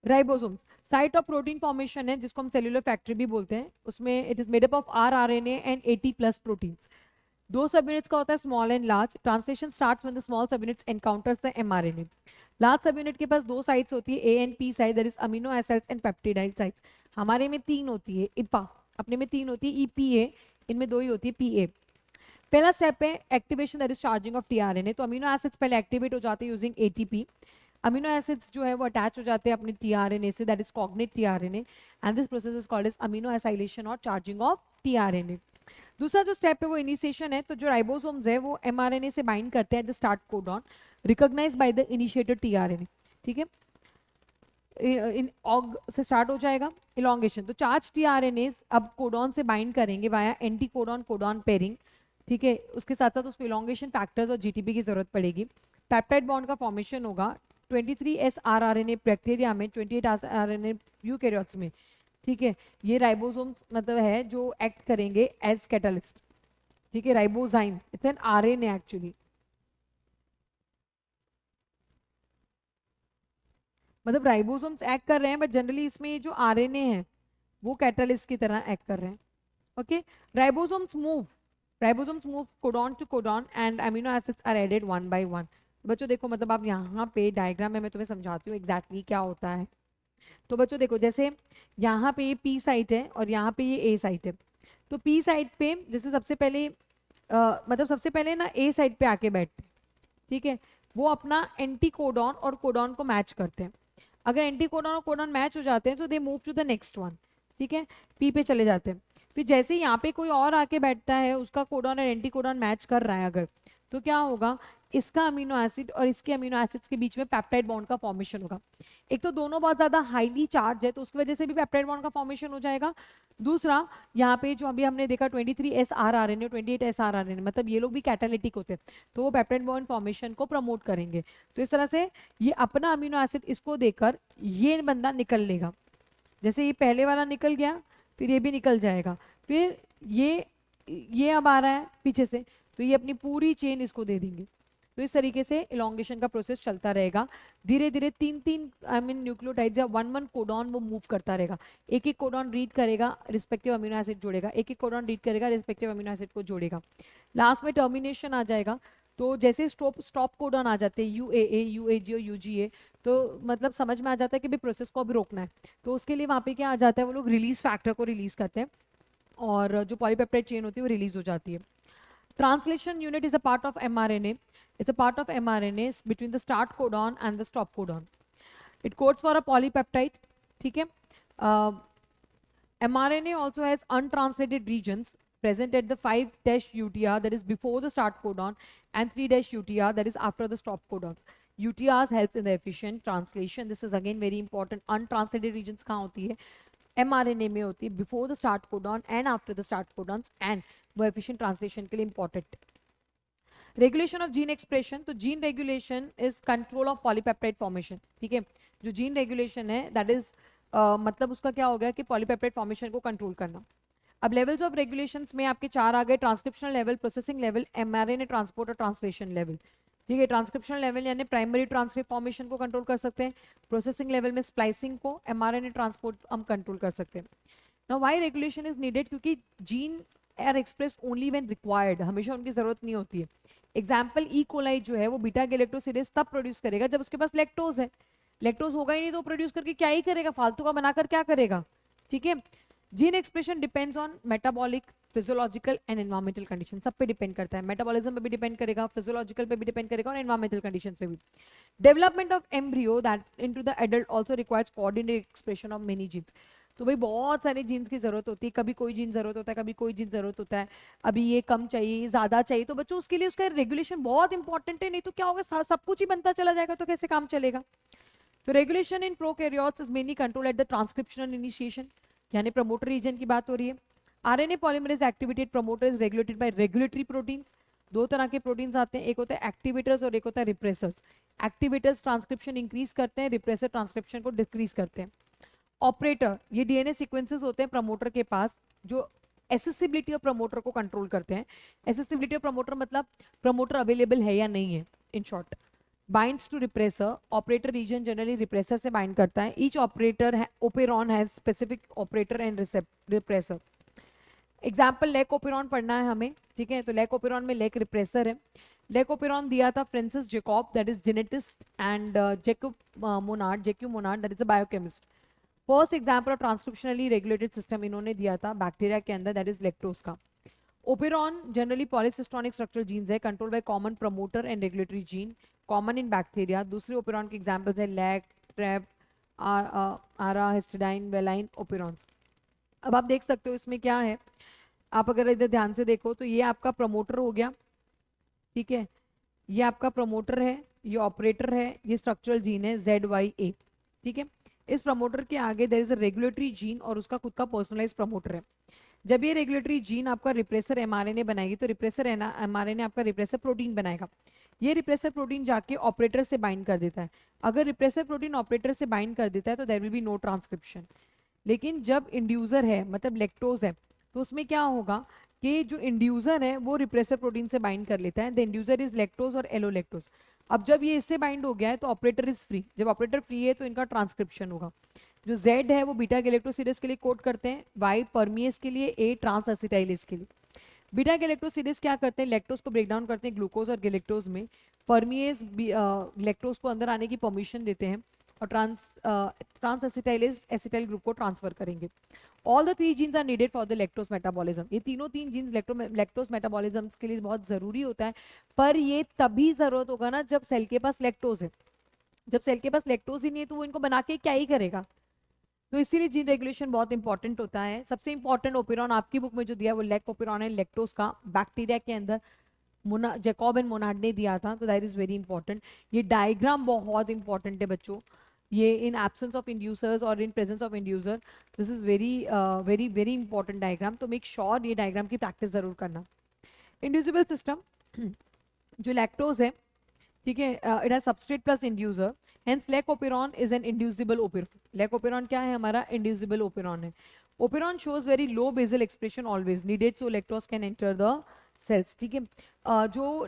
Ribosomes site of protein formation है, जिसको हम सेल्यूलर फैक्ट्री भी बोलते हैं. उसमें it is made up of rRNA and 80 plus proteins. दो सब यूनिट्स का होता है small and large. Translation starts when the small sub units encounters the mRNA. Large sub unit के पास दो साइट्स होती है, A and P site, that is amino acids and peptidyl sites. हमारे में तीन होती है, इपा अपने में तीन होती है, ईपीए इनमें दो ही होती है, पीए. पहला स्टेप है activation, that is charging of tRNA. तो अमीनो एसिड्स पहले एक्टिवेट हो जाते हैं यूजिंग एटीपी. अमीनो एसिड्स जो है वो अटैच हो जाते हैं अपने टीआरएनए से, that is cognate tRNA, and this process is called as amino acylation और चार्जिंग ऑफ टीआरएनए. दूसरा जो स्टेप है वो इनिशिएशन है. तो जो राइबोसोम्स है वो एमआरएनए से बाइंड करते हैं at the start codon, recognized by the initiated tRNA. ठीक है, इन ऑग से स्टार्ट हो जाएगा इलोंगेशन. तो चार्ज टीआरएनए अब कोडॉन से बाइंड करेंगे via anti codon codon pairing. ठीक है, उसके साथ साथ उसको इलोंगेशन फैक्टर्स और जीटीपी की जरूरत पड़ेगी. पेप्टाइड बॉन्ड का फॉर्मेशन होगा 23S आरआरएनए बैक्टीरिया में, 28 आरआरएनए यूकैरियोट्स में. ठीक है, ये राइबोसोम्स मतलब है जो एक्ट करेंगे एज कैटलिस्ट. ठीक है, ribozyme it's an RNA actually. मतलब राइबोसोम्स एक्ट कर रहे हैं, बट जनरली इसमें ये जो आरएनए है वो कैटलिस्ट की तरह एक्ट कर रहे हैं. Okay, ribosomes move codon to codon and amino acids are added one by one. बच्चों देखो, मतलब आप यहाँ पे डायग्राम में मैं तुम्हें समझाती हूँ एग्जैक्टली क्या होता है. तो बच्चों देखो, जैसे यहाँ पे ये पी साइट है और यहाँ पे ये ए साइट है. तो पी साइट पे जैसे सबसे पहले मतलब सबसे पहले ना ए साइट पे आके बैठते हैं. ठीक है, वो अपना एंटी कोडॉन और कोडॉन को मैच करते हैं. अगर एंटी कोडॉन और कोडॉन मैच हो जाते हैं तो they move to the next one. ठीक है, पी पे चले जाते हैं. फिर जैसे ही यहाँ पे कोई और आके बैठता है, उसका कोडॉन और एंटी कोडॉन मैच कर रहा है अगर, तो क्या होगा, इसका अमीनो एसिड और इसके अमीनो एसिड्स के बीच में पेप्टाइड बॉन्ड का फॉर्मेशन होगा. एक तो दोनों बहुत ज्यादा हाईली चार्ज है तो उसकी वजह से भी पेप्टाइड बॉन्ड का फॉर्मेशन हो जाएगा. दूसरा, यहाँ पे जो अभी हमने देखा 23S आरआरएनए 28S आरआरएनए, मतलब ये लोग भी कैटालिटिक होते हैं, तो वो पेप्टाइड बॉन्ड फॉर्मेशन को प्रमोट करेंगे. तो इस तरह से ये अपना अमीनो एसिड इसको देकर ये बंदा निकल लेगा. जैसे ये पहले वाला निकल गया, फिर ये भी निकल जाएगा, फिर ये अब आ रहा है पीछे से, तो ये अपनी पूरी चेन इसको दे देंगे. तो इस तरीके से इलोंगेशन का प्रोसेस चलता रहेगा. धीरे धीरे तीन न्यूक्लियोटाइड्स या वन कोडॉन वो मूव करता रहेगा. एक एक कोडॉन रीड करेगा, रिस्पेक्टिव अमीनो एसिड जोड़ेगा, एक एक कोडॉन रीड करेगा, रिस्पेक्टिव अमीनो एसिड को जोड़ेगा. लास्ट में टर्मिनेशन आ जाएगा. तो जैसे स्टॉप कोडॉन आ जाते हैं यूएए, यूएजी और यूजीए, तो मतलब समझ में आ जाता है कि भाई प्रोसेस को अभी रोकना है. तो उसके लिए वहाँ पे क्या आ जाता है, वो लोग रिलीज फैक्टर को रिलीज करते हैं और जो पॉलीपेप्टाइड चेन होती है वो रिलीज हो जाती है. Translation unit is a part of mRNA. It's a part of mRNA between the start codon and the stop codon. It codes for a polypeptide. ठीक है. mRNA also has untranslated regions present at the 5' UTR, that is before the start codon, and 3' UTR, that is after the stop codons. UTRs helps in the efficient translation. This is again very important. Untranslated regions कहाँ होती है? mRNA में होती है, before the start codon and after the start codons, and वो efficient translation के लिए important. Regulation of gene expression. तो gene regulation is control of polypeptide formation. ठीक है, जो जीन रेगुलेशन है दैट इज मतलब उसका क्या हो गया कि पॉलीपेप्टाइड फॉर्मेशन को कंट्रोल करना. अब लेवल्स ऑफ रेगुलेशंस में आपके चार आ गए: transcriptional level, processing level, mRNA transport और ट्रांसलेशन लेवल. ठीक है, ट्रांसक्रिप्शनल लेवल यानी प्राइमरी ट्रांसक्रिप्ट फॉर्मेशन को कंट्रोल कर सकते हैं. प्रोसेसिंग लेवल में स्प्लाइसिंग को, एमआरएनए ट्रांसपोर्ट हम कंट्रोल कर सकते हैं. Now why regulation is needed? क्योंकि gene are expressed only when required, हमेशा उनकी जरूरत नहीं होती है. एग्जाम्पल ई कोलाई जो है वो बीटा गैलेक्टोसिडेज तब प्रोड्यूस करेगा जब उसके पास लैक्टोज है. लैक्टोज होगा ही नहीं तो प्रोड्यूस करके क्या ही करेगा, फालतू का बनाकर क्या करेगा. ठीक है, gene expression depends on metabolic, physiological and environmental condition. सब पे डिपेंड करता है, मेटाबॉलिज्म पे भी डिपेंड करेगा, फिजियोलॉजिकल पे भी डिपेंड करेगा और एनवायरमेंटल कंडीशन पे भी. Development of embryo that into the adult also requires coordinated expression of many genes. तो भाई बहुत सारे जीन्स की जरूरत होती है, कभी कोई जीन जरूरत होता है, कभी कोई जीन जरूरत होता है, अभी ये कम चाहिए, ज्यादा चाहिए. तो बच्चों उसके लिए उसका रेगुलेशन बहुत इंपॉर्टेंट है, नहीं तो क्या होगा, सब कुछ ही बनता चला जाएगा तो कैसे काम चलेगा. तो regulation in prokaryotes is mainly control at the transcriptional initiation, यानी प्रमोटर रीजन की बात हो रही है. RNA polymerase activated promoter is regulated by regulatory proteins. दो तरह के प्रोटीन्स आते हैं, एक होता है एक्टिवेटर्स और एक होता है रिप्रेसर्स. एक्टिवेटर्स ट्रांसक्रिप्शन इंक्रीज करते हैं, रिप्रेसर ट्रांसक्रिप्शन को डिक्रीज करते हैं. ऑपरेटर, ये डीएनए सीक्वेंसेस होते हैं प्रमोटर के पास जो एसेसिबिलिटी ऑफ प्रमोटर को कंट्रोल करते हैं। एसेसिबिलिटी ऑफ प्रमोटर मतलब प्रमोटर अवेलेबल है या नहीं है, in short. Binds to repressor, operator region generally repressor से बाइंड करता है। Each operator operon has specific operator and repressor. Example lac operon पढ़ना है हमें, ठीक है। तो लेक ओपेरॉन में लेक रिप्रेसर है। लेक ओपेरॉन दिया था Francis Jacob, that is geneticist, and Jacques Monod that is a biochemist. First example of transcriptionally regulated system इन्होंने दिया था बैक्टीरिया के अंदर, दैट इज लैक्टोज का। Operon generally polycistronic structural genes है, control by common promoter and regulatory gene, common in bacteria. दूसरे operon के examples है lac, trp, ara, histidine, valine, operons. अब आप देख सकते हो इसमें क्या है, आप अगर इधर ध्यान से देखो तो ये आपका प्रमोटर हो गया, ठीक है। ये आपका प्रमोटर है, ये ऑपरेटर है, ये स्ट्रक्चरल जीन है ZYA, ठीक है। इस प्रमोटर के आगे there is a regulatory gene और उसका खुद का पर्सनलाइज प्रमोटर है। जब ये रेगुलेटरी जीन आपका रिप्रेसर एमआरएनए बनाएगी तो रिप्रेसर एमआरएनए आपका रिप्रेसर प्रोटीन बनाएगा। ये रिप्रेसर प्रोटीन जाके ऑपरेटर से बाइंड कर देता है। अगर रिप्रेसर प्रोटीन ऑपरेटर से बाइंड कर देता है तो there will be no transcription. लेकिन जब इंड्यूसर है मतलब लैक्टोज है तो उसमें क्या होगा कि जो इंड्यूसर है वो रिप्रेसर प्रोटीन से बाइंड कर लेता है। द इंड्यूसर इज लैक्टोज और एलोलैक्टोज। अब जब ये इससे बाइंड हो गया है तो ऑपरेटर इज फ्री। जब ऑपरेटर फ्री है तो इनका ट्रांसक्रिप्शन होगा। जो Z है वो बीटा गैलेक्टोसिडेस के लिए कोड करते हैं, Y परमिएस के लिए, A ट्रांस एसिटाइलेज के लिए। बीटा गैलेक्टोसिडेस क्या करते हैं, लैक्टोज को ब्रेक डाउन करते हैं ग्लूकोज और गैलेक्टोज में। परमिएस लैक्टोज को अंदर आने की परमिशन देते हैं और ट्रांस एसिटाइलेज एसिटाइल ग्रुप को ट्रांसफर करेंगे। All the 3 genes are needed for the lactose metabolism. ये तीन जीन्स लैक्टोज मेटाबॉलिज्म के लिए बहुत जरूरी होता है, पर ये तभी जरूरत होगा ना जब सेल के पास लैक्टोज है। जब सेल के पास लैक्टोज ही नहीं है तो वो इनको बना के क्या ही करेगा। तो इसीलिए जीन रेगुलेशन बहुत इंपॉर्टेंट होता है। सबसे इंपॉर्टेंट ओपेरॉन आपकी बुक में जो दिया है वो लैक ओपेरॉन है, लैक्टोज का, बैक्टीरिया के अंदर जैकब एंड मोनार्ड ने दिया था, तो दैट इज वेरी इंपॉर्टेंट। ये डायग्राम बहुत इंपॉर्टेंट है बच्चों। ये इन एब्सेंस ऑफ इंड्यूसर्स और in presence of inducer, this is very very very important diagram. तो मेक श्योर ये डायग्राम की प्रैक्टिस जरूर करना। इंड्यूसिबल सिस्टम, जो लैक्टोज है, ठीक है, it has substrate plus inducer, hence lake operon is an inducible operon. Lac operon क्या है, हमारा इंड्यूसिबल ओपेरॉन है। Operon shows very low basal expression always needed so lactose can enter the cells, ठीक है। जो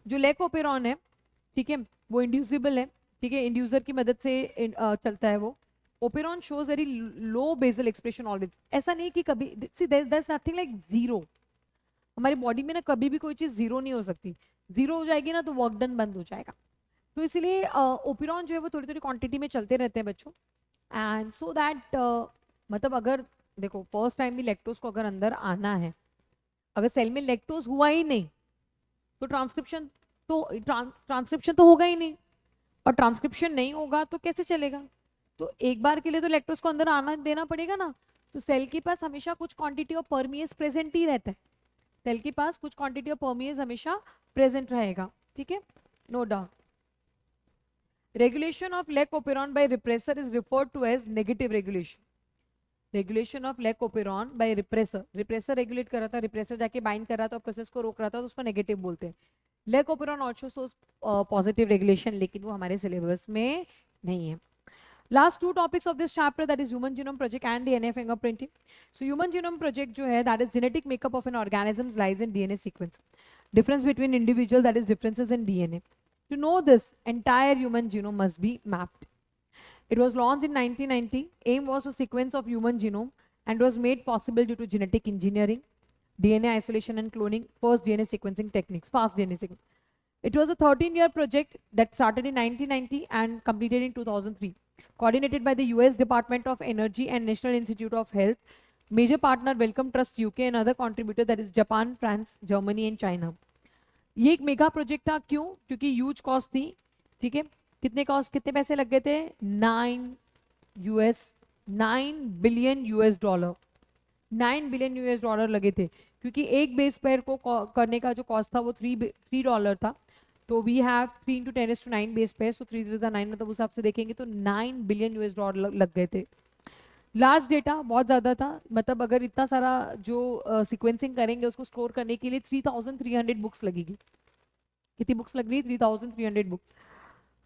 लेक ओपेरॉन है, ठीक है, वो इंड्यूसिबल है, ठीक है, इंड्यूसर की मदद से चलता है वो। Operon shows very low basal expression always. ऐसा नहीं कि कभी see there is nothing like zero. हमारी बॉडी में ना कभी भी कोई चीज जीरो नहीं हो सकती। जीरो हो जाएगी ना तो वर्क डन बंद हो जाएगा। तो इसलिए ओपेरॉन जो है वो थोड़ी थोड़ी क्वांटिटी में चलते रहते हैं बच्चों, एंड सो दैट मतलब अगर देखो फर्स्ट टाइम भी लैक्टोज को अगर अंदर आना है, अगर सेल में लैक्टोज हुआ ही नहीं तो ट्रांसक्रिप्शन तो होगा ही नहीं, और ट्रांसक्रिप्शन नहीं होगा तो कैसे चलेगा। तो एक बार के लिए तो लैक्टोज को अंदर आना देना पड़ेगा ना। तो सेल के पास हमेशा कुछ क्वांटिटी ऑफ परमिएस प्रेजेंट ही रहता है। सेल के पास कुछ क्वांटिटी ऑफ परमिएस हमेशा प्रेजेंट रहेगा, ठीक है, no doubt. Regulation of lac operon by repressor is referred to as negative regulation. Regulation of lac operon by repressor, repressor regulate कर रहा था, रिप्रेसर जाके बाइंड कर रहा था, प्रोसेस को रोक रहा था, तो उसको नेगेटिव बोलते हैं। Lake operon also shows positive regulation, लेकिन वो हमारे सिलेबस में नहीं है। Last 2 topics of this chapter, that is Human Genome Project and DNA fingerprinting. So Human Genome Project जो है, that is genetic makeup of an organism lies in DNA sequence. Difference between individual, that is differences in DNA. To know this, entire human genome must be mapped. It was launched in 1990. Aim was to sequence of human genome and was made possible due to genetic engineering, DNA isolation and cloning, first DNA sequencing techniques, fast DNA sequencing. It was a 13-year project that started in 1990 and completed in 2003. Coordinated by the US Department of Energy and National Institute of Health. Major partner Wellcome Trust UK and other contributor, that is Japan, France, Germany and China. ये एक mega project था, क्यों? क्योंकि huge cost थी, ठीक है। कितने पैसे लग गए थे? 9 billion US dollar, 9 billion US dollar लगे थे, क्योंकि एक बेस पेयर को करने का जो कॉस्ट था वो $3 था। तो we have 3 × 10⁹ base pair, so 3 × 9, मतलब उस हिसाब से देखेंगे तो 9 बिलियन यूएस डॉलर लग गए थे। लार्ज डेटा बहुत ज़्यादा था, मतलब अगर इतना सारा जो सीक्वेंसिंग करेंगे उसको स्टोर करने के लिए 3300 बुक्स लगेगी। कितनी बुक्स लग रही है? 3300 बुक्स।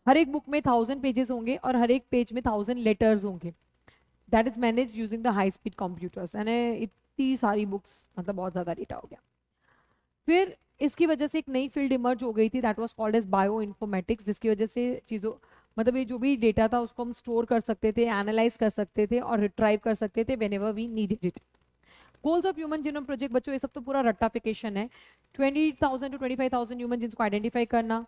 हर एक बुक में 1000 पेजेस होंगे और हर एक पेज में 1000 लेटर्स होंगे. That is manage using the high speed computers. यानी इतनी सारी बुक्स, मतलब बहुत ज़्यादा डेटा हो गया. फिर इसकी वजह से एक नई फील्ड इमर्ज हो गई थी, that was called as bio informatics, जिसकी वजह से चीज़ों, मतलब ये जो भी डेटा था उसको हम स्टोर कर सकते थे, एनालाइज कर सकते थे और रिट्राइव कर सकते थे whenever we needed it. Goals of human genome project, बच्चों ये सब तो पूरा रट्टाफिकेशन है. 20,000 to 25,000 ह्यूमन जीन्स को आइडेंटिफाई करना,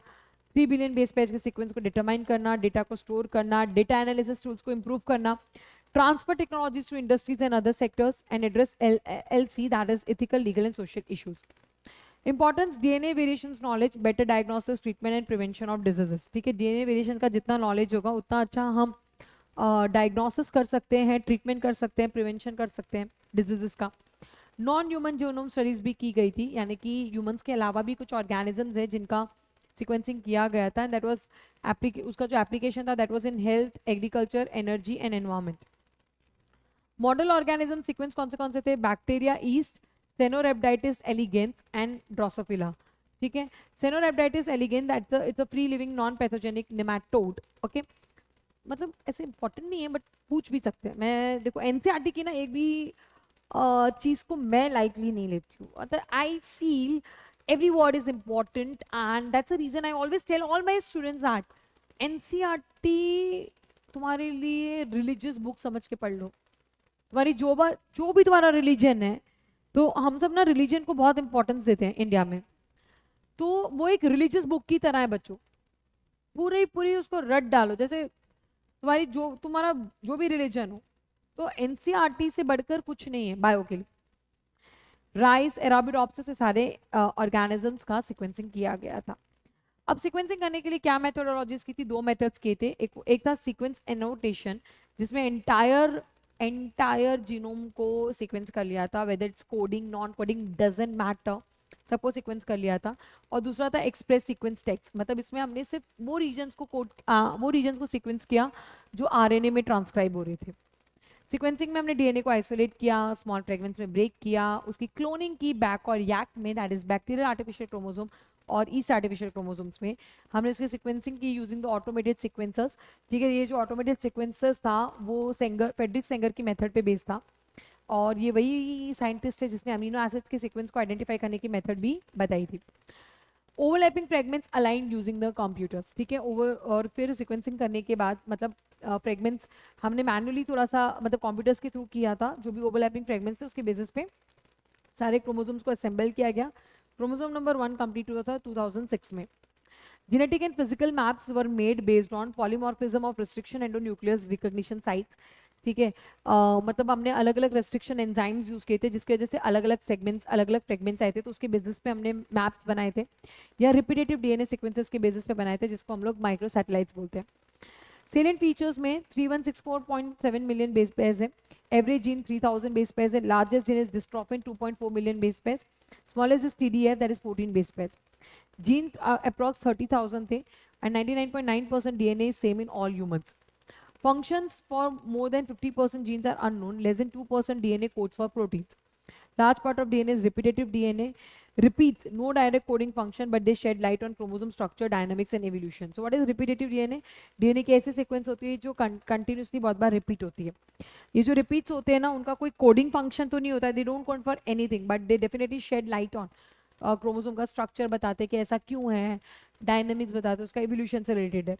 3 बिलियन बेस पेज के सीक्वेंस को डिटरमाइन करना, डेटा को स्टोर करना, डेटा एनालिसिस टूल्स को इंप्रूव करना, transfer technologies to industries and other sectors, and address LC, that is ethical, legal and social issues. Importance DNA variations knowledge, better diagnosis, treatment and prevention of diseases. ठीक है, DNA variation का जितना knowledge होगा उतना अच्छा हम diagnosis कर सकते हैं, ट्रीटमेंट कर सकते हैं, प्रिवेंशन कर सकते हैं डिजीजेस का. नॉन ह्यूमन जीनोम स्टडीज भी की गई थी, यानी कि ह्यूमंस के अलावा भी कुछ ऑर्गेनिजम्स है जिनका सीक्वेंसिंग किया गया था. एंड दैट वाज उसका जो एप्लीकेशन था that was in health, agriculture, energy and environment. Model organism sequence कौन से थे? Bacteria, yeast, Caenorhabditis elegans and Drosophila. ठीक है, Caenorhabditis elegans that's it's a free living non pathogenic nematode. Okay, मतलब ऐसे इंपॉर्टेंट नहीं है बट पूछ भी सकते हैं. मैं देखो एनसीईआरटी की ना एक भी चीज को मैं लाइटली नहीं लेती हूँ. मतलब I feel every word is important and that's the reason I always tell all my students that NCERT तुम्हारे लिए रिलीजियस बुक समझ के पढ़ लो. तुम्हारी जो भी तुम्हारा रिलीजन है, तो हम सब ना रिलीजन को बहुत इंपॉर्टेंस देते हैं इंडिया में, तो वो एक रिलीजियस बुक की तरह है बच्चों. पूरी उसको रट डालो. जैसे तुम्हारा जो भी रिलीजन हो, तो एनसीईआरटी से बढ़कर कुछ नहीं है बायो के लिए. राइस, एराबिडोप्सिस से सारे ऑर्गेनिजम्स का सीक्वेंसिंग किया गया था. अब सीक्वेंसिंग करने के लिए क्या मेथोडोलॉजीज की थी? 2 मेथड्स किए थे. एक था सीक्वेंस एनोटेशन, जिसमें एंटायर जीनोम को सीक्वेंस कर लिया था, whether it's coding, non coding, doesn't matter, सबको सीक्वेंस कर लिया था. और दूसरा था एक्सप्रेस सीक्वेंस टेक्स्ट, मतलब इसमें हमने सिर्फ वो रीजन्स को सीक्वेंस किया जो आरएनए में ट्रांसक्राइब हो रहे थे. सीक्वेंसिंग में हमने डीएनए को आइसोलेट किया, स्मॉल फ्रेगमेंट्स में ब्रेक किया, उसकी क्लोनिंग की बैक और यैक में, that is bacterial artificial chromosome और ईस्ट आर्टिफिशियल क्रोमोसोम्स में. हमने उसकी सीक्वेंसिंग की यूजिंग द ऑटोमेटेड सीक्वेंसर्स. ठीक है, ये जो ऑटोमेटेड सीक्वेंसर्स था वो फेडरिक सेंगर की मेथड पे बेस्ड था. और ये वही साइंटिस्ट है जिसने अमीनो एसिड्स के सीक्वेंस को आइडेंटिफाई करने की मेथड भी बताई थी. Overlapping fragments aligned using the computers. ठीक है, और फिर सीक्वेंसिंग करने के बाद, मतलब फ्रेगमेंट्स हमने मैनुअली थोड़ा सा, मतलब कंप्यूटर्स के थ्रू किया था. जो भी ओवरलैपिंग फ्रेगमेंट्स थे उसके बेसिस पे सारे क्रोमोसोम्स को असेंबल किया गया. क्रोमोसोम नंबर 1 कंप्लीट हुआ था 2006 में. Genetic and physical maps were made based on polymorphism of restriction endonuclease recognition sites. ठीक है, मतलब हमने अलग अलग रेस्ट्रिक्शन एंजाइम्स यूज किए थे जिसकी वजह से अलग अलग सेगमेंट्स, अलग अलग फ्रेगमेंट्स आए थे, तो उसके बेसिस पे हमने मैप्स बनाए थे, या रिपीटेटिव डीएनए सीक्वेंसेस के बेसिस पे बनाए थे, जिसको हम लोग माइक्रो सैटेलाइट्स बोलते हैं. सेलेंट फीचर्स में 3164.7 मिलियन बेस पेयर्स है. एवरेज जीन 3000 बेस पेयर्स है. Largest gene is dystrophin 2.4 million base pairs. Smallest is TDF, that is 14 base pairs. Gene approx 30,000 थे and 99.9% DNA is same in all humans. Functions for more than 50% genes are unknown. Less than 2% DNA codes for proteins. Large part of DNA is repetitive DNA. Repeats, no direct coding function, but they shed light on chromosome structure, dynamics and evolution. So what is repetitive DNA? DNA की ऐसी sequence होती है जो continuously बहुत बार repeat होती है. ये जो repeats होते हैं ना, उनका कोई coding function तो नहीं होता है. They don't code for anything, but they definitely shed light on chromosome का स्ट्रक्चर बताते कि ऐसा क्यों है, डायनेमिक्स बताते, उसका एवोल्यूशन से रिलेटेड है.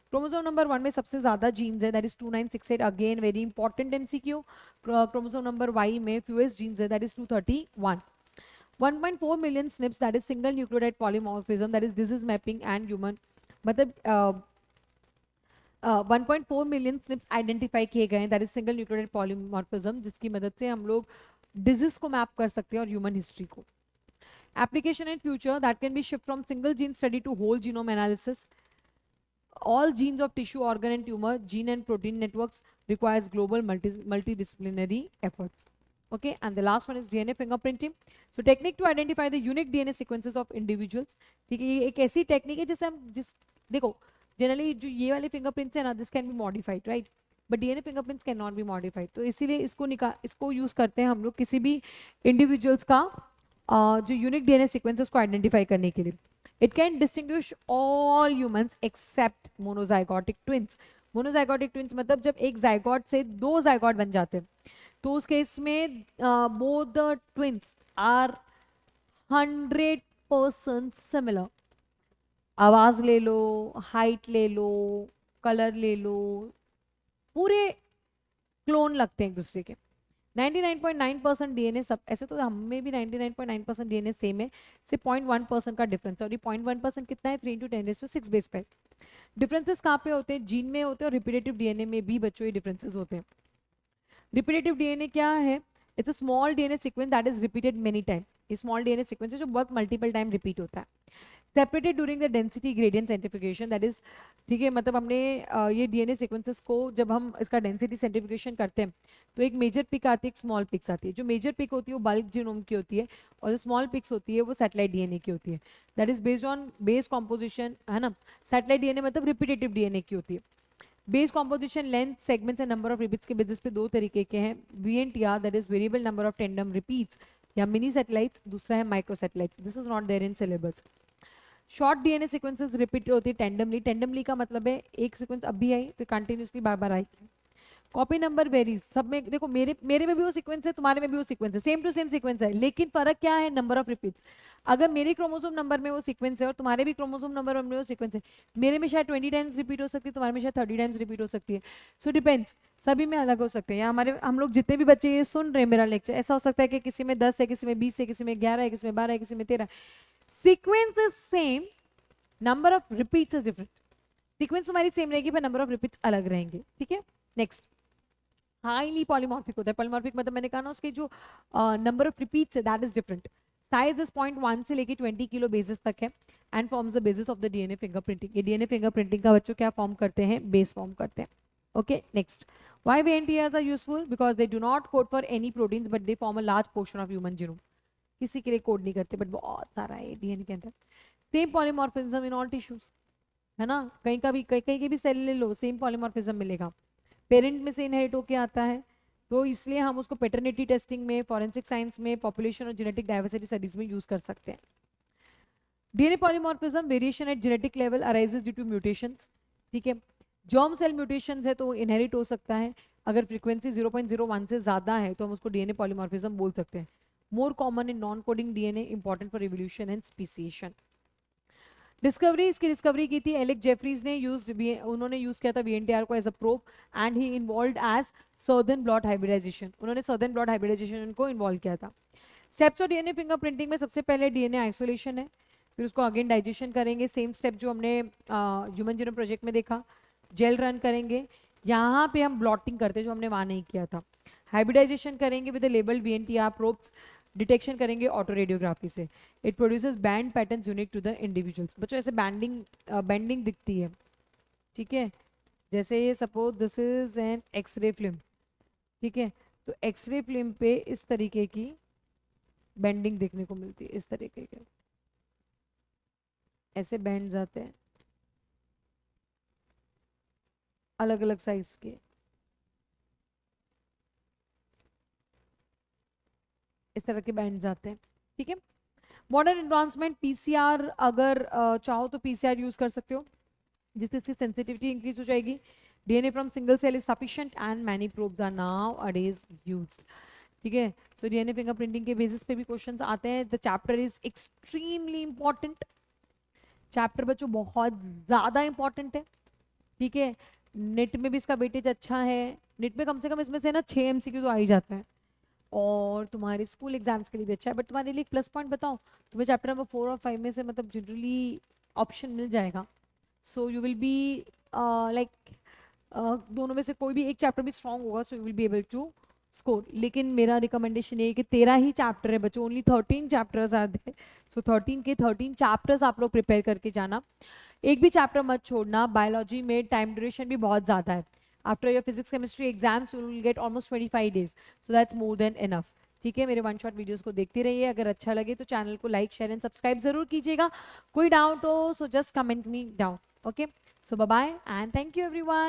क्रोमोसोम नंबर 1 में सबसे ज्यादा जीन्स है, that is 2968. Again very important MCQ. Chromosome number Y में फ्यूएस्ट जीन्स है, that is 231. 1.4 million SNPs, that is single nucleotide polymorphism, that is disease mapping and human, मतलब 1.4 million SNPs identify किए गए हैं, that is single nucleotide polymorphism, जिसकी मदद से हम लोग डिजीज को मैप कर सकते हैं और ह्यूमन हिस्ट्री को. Application in future that can be shift from single gene study to whole genome analysis. All genes of tissue, organ and tumor, gene and protein networks requires global multidisciplinary efforts. Okay, and the last one is DNA fingerprinting. So technique to identify the unique DNA sequences of individuals. ठीक है, ये एक ऐसी technique है जिससे हम देखो generally जो ये वाले फिंगरप्रिंट्स है ना, this can be modified, right, but DNA fingerprints can not be modified. तो इसीलिए इसको यूज करते हैं हम लोग किसी भी इंडिविजुअल्स का जो यूनिक डीएनए सीक्वेंसेस को आइडेंटिफाई करने के लिए. It can distinguish all humans except monozygotic twins. Monozygotic twins मतलब जब एक जाइगोट से दो जाइगोट बन जाते हैं, तो उस केस में both the twins are 100% similar. आवाज ले लो, हाइट ले लो, कलर ले लो, पूरे क्लोन लगते हैं एक दूसरे के. 99.9% डीएनए सब ऐसे, तो हमें भी 99.9% डीएनए सेम है, सिर्फ 0.1% का डिफरेंस है. और ये 0.1% कितना है? 3 × 10⁻⁶ बेस पे. डिफरेंसेस कहाँ पे होते हैं? जीन में होते हैं, और रिपीटेटिव डीएनए में भी बच्चों ये डिफरेंसेस होते हैं. रिपीटेटिव डीएनए क्या है? It's a small DNA sequence that is repeated many times. ये स्मॉल डीएनए सीक्वेंस है जो बहुत मल्टीपल टाइम रिपीट होता है. Separated during the density gradient centrifugation, that is, ठीक है, मतलब हमने ये डीएनए सीक्वेंसेस को जब हम इसका डेंसिटी सेंट्रीफ्यूगेशन करते हैं तो एक मेजर पिक आती है, एक स्मॉल पिक्स आती है. जो मेजर पिक होती है वो बल्क जीनोम की होती है, और जो स्मॉल पिक्स होती है वो सैटेलाइट डीएनए की होती है. That is based on base composition, है ना. सैटेलाइट डीएनए मतलब रिपीटेटिव डीएनए की होती है. Base composition, length, segments and number of repeats के बेसिस पे दो तरीके के हैं. VNTR, that is variable number of tandem repeats या मिनी सैटेलाइट्स. दूसरा है micro satellites. This is not there in syllabus. Short DNA sequences repeat होती है टेंडमली. टेंडमली का मतलब है एक सीक्वेंस अब भी आई फिर कंटिन्यूसली बार बार आएगी. Copy number varies. सब में देखो, मेरे में भी वो सीक्वेंस है, तुम्हारे में भी वो सीक्वेंस है, सेम टू सेम सीक्वेंस है, लेकिन फर्क क्या है? Number of repeats. अगर मेरे क्रोमोसोम नंबर में वो सीक्वेंस है और तुम्हारे भी क्रोमोसोम नंबर में वो सीक्वेंस है, मेरे में शायद 20 टाइम्स रिपीट हो सकती है, तुम्हारे में शायद 30 टाइम्स रिपीट हो सकती है. सो डिपेंड्स, सभी में अलग हो सकते हैं. या हम लोग जितने भी बच्चे ये सुन रहे हैं मेरा लेक्चर, ऐसा हो सकता है कि किसी में 10 है, किसी में 20 है, किसी में 11 है, किसी में 12 है, किसी में 13. Sequence is same, number of repeats is different. Sequence तुम्हारी सेम रहेगी पर नंबर ऑफ रिपीट्स अलग रहेंगे. ठीक है. नेक्स्ट, हाईली पॉलीमॉर्फिक होता है. पॉलीमॉर्फिक मतलब मैंने कहा ना, उसके जो नंबर ऑफ रिपीट्स है that is different. Size is 0.1 से लेके 20 किलो बेसिस तक है and forms the basis of the DNA fingerprinting. ये डीएनए फिंगरप्रिंटिंग का बच्चों क्या फॉर्म करते हैं? बेस फॉर्म करते हैं. Okay. Next, why VNTRs are useful? Because they do not code for any proteins but they form a large portion of human genome. किसी के लिए कोड नहीं करते बट बहुत सारा है डीएनए के अंदर. Same polymorphism in all tissues, है ना. कहीं का भी कहीं के भी सेल ले लो, सेम पॉलीमॉर्फिज्म मिलेगा. पेरेंट में से इनहेरिट होके आता है, तो इसलिए हम उसको पेटर्निटी टेस्टिंग में, फॉरेंसिक साइंस में, पॉपुलेशन और जेनेटिक डाइवर्सिटी स्टडीज में यूज कर सकते हैं. DNA polymorphism variation at genetic level arises due to mutations. ठीक है. जर्म सेल म्यूटेशंस है तो इनहेरिट हो सकता है. अगर फ्रीक्वेंसी 0.01 से ज्यादा है तो हम उसको डीएनए पॉलीमॉर्फिज्म बोल सकते हैं. More common in non coding DNA, important for evolution and speciation. Discovery, इसकी डिस्कवरी की थी एलेक्स जेफरीज ने. उन्होंने यूज किया था VNTR को as a probe and he involved as southern blot hybridization. उन्होंने सर्दर्न ब्लॉट हाइब्रिडाइजेशन को इन्वॉल्व किया था. स्टेप्स ऑफ डीएनए फिंगरप्रिंटिंग में सबसे पहले डीएनए आइसोलेशन है, फिर उसको अगेन डाइजेशन करेंगे. सेम स्टेप जो हमने ह्यूमन जीनोम प्रोजेक्ट में देखा. जेल रन करेंगे. यहाँ पे हम ब्लॉटिंग करते जो हमने वहाँ नहीं किया था. हाइब्रिडाइजेशन करेंगे with labelled VNTR probes. Detection करेंगे ऑटो रेडियोग्राफी से. It produces band patterns unique to the individuals. बच्चों ऐसे बैंडिंग दिखती है. ठीक है. जैसे ये suppose this is an X-ray film. ठीक है. तो एक्सरे फिल्म पे इस तरीके की बेंडिंग देखने को मिलती है. इस तरीके के ऐसे बैंड आते हैं अलग अलग साइज के. इस तरह के बैंड्स आते हैं. ठीक है. मॉडर्न एडवांसमेंट, PCR, अगर चाहो तो PCR यूज कर सकते हो जिससे इसकी सेंसिटिविटी इंक्रीज हो जाएगी. DNA from single cell is sufficient and many probes are nowadays used. ठीक है. सो डीएनए फिंगरप्रिंटिंग के बेसिस पे भी क्वेश्चंस आते हैं. The chapter is extremely important. Chapter बच्चों बहुत ज्यादा इंपॉर्टेंट है. ठीक है. नेट में भी इसका वेटेज अच्छा है. नेट में कम से कम इसमें से ना 6 MCQ तो आ ही जाता है, और तुम्हारे स्कूल एग्जाम्स के लिए भी अच्छा है. बट तुम्हारे लिए एक प्लस पॉइंट बताओ, तुम्हें चैप्टर नंबर 4 और 5 में से मतलब जनरली ऑप्शन मिल जाएगा. सो यू विल बी लाइक दोनों में से कोई भी एक चैप्टर भी स्ट्रांग होगा, so you will be able to score. लेकिन मेरा रिकमेंडेशन ये है कि 13 ही चैप्टर है बच्चों, ओनली 13 चैप्टर्स आर देयर. सो 13 के 13 चैप्टर्स आप लोग प्रिपेयर करके जाना. एक भी चैप्टर मत छोड़ना. बायोलॉजी में टाइम ड्यूरेशन भी बहुत ज़्यादा है. After your physics chemistry exams you will get almost 25 days, so that's more than enough. ठीक है. मेरे वन शॉट वीडियोस को देखते रहिए. अगर अच्छा लगे तो चैनल को लाइक, शेयर एंड सब्सक्राइब जरूर कीजिएगा. कोई डाउट हो so just comment me down. Okay. So bye bye and thank you everyone.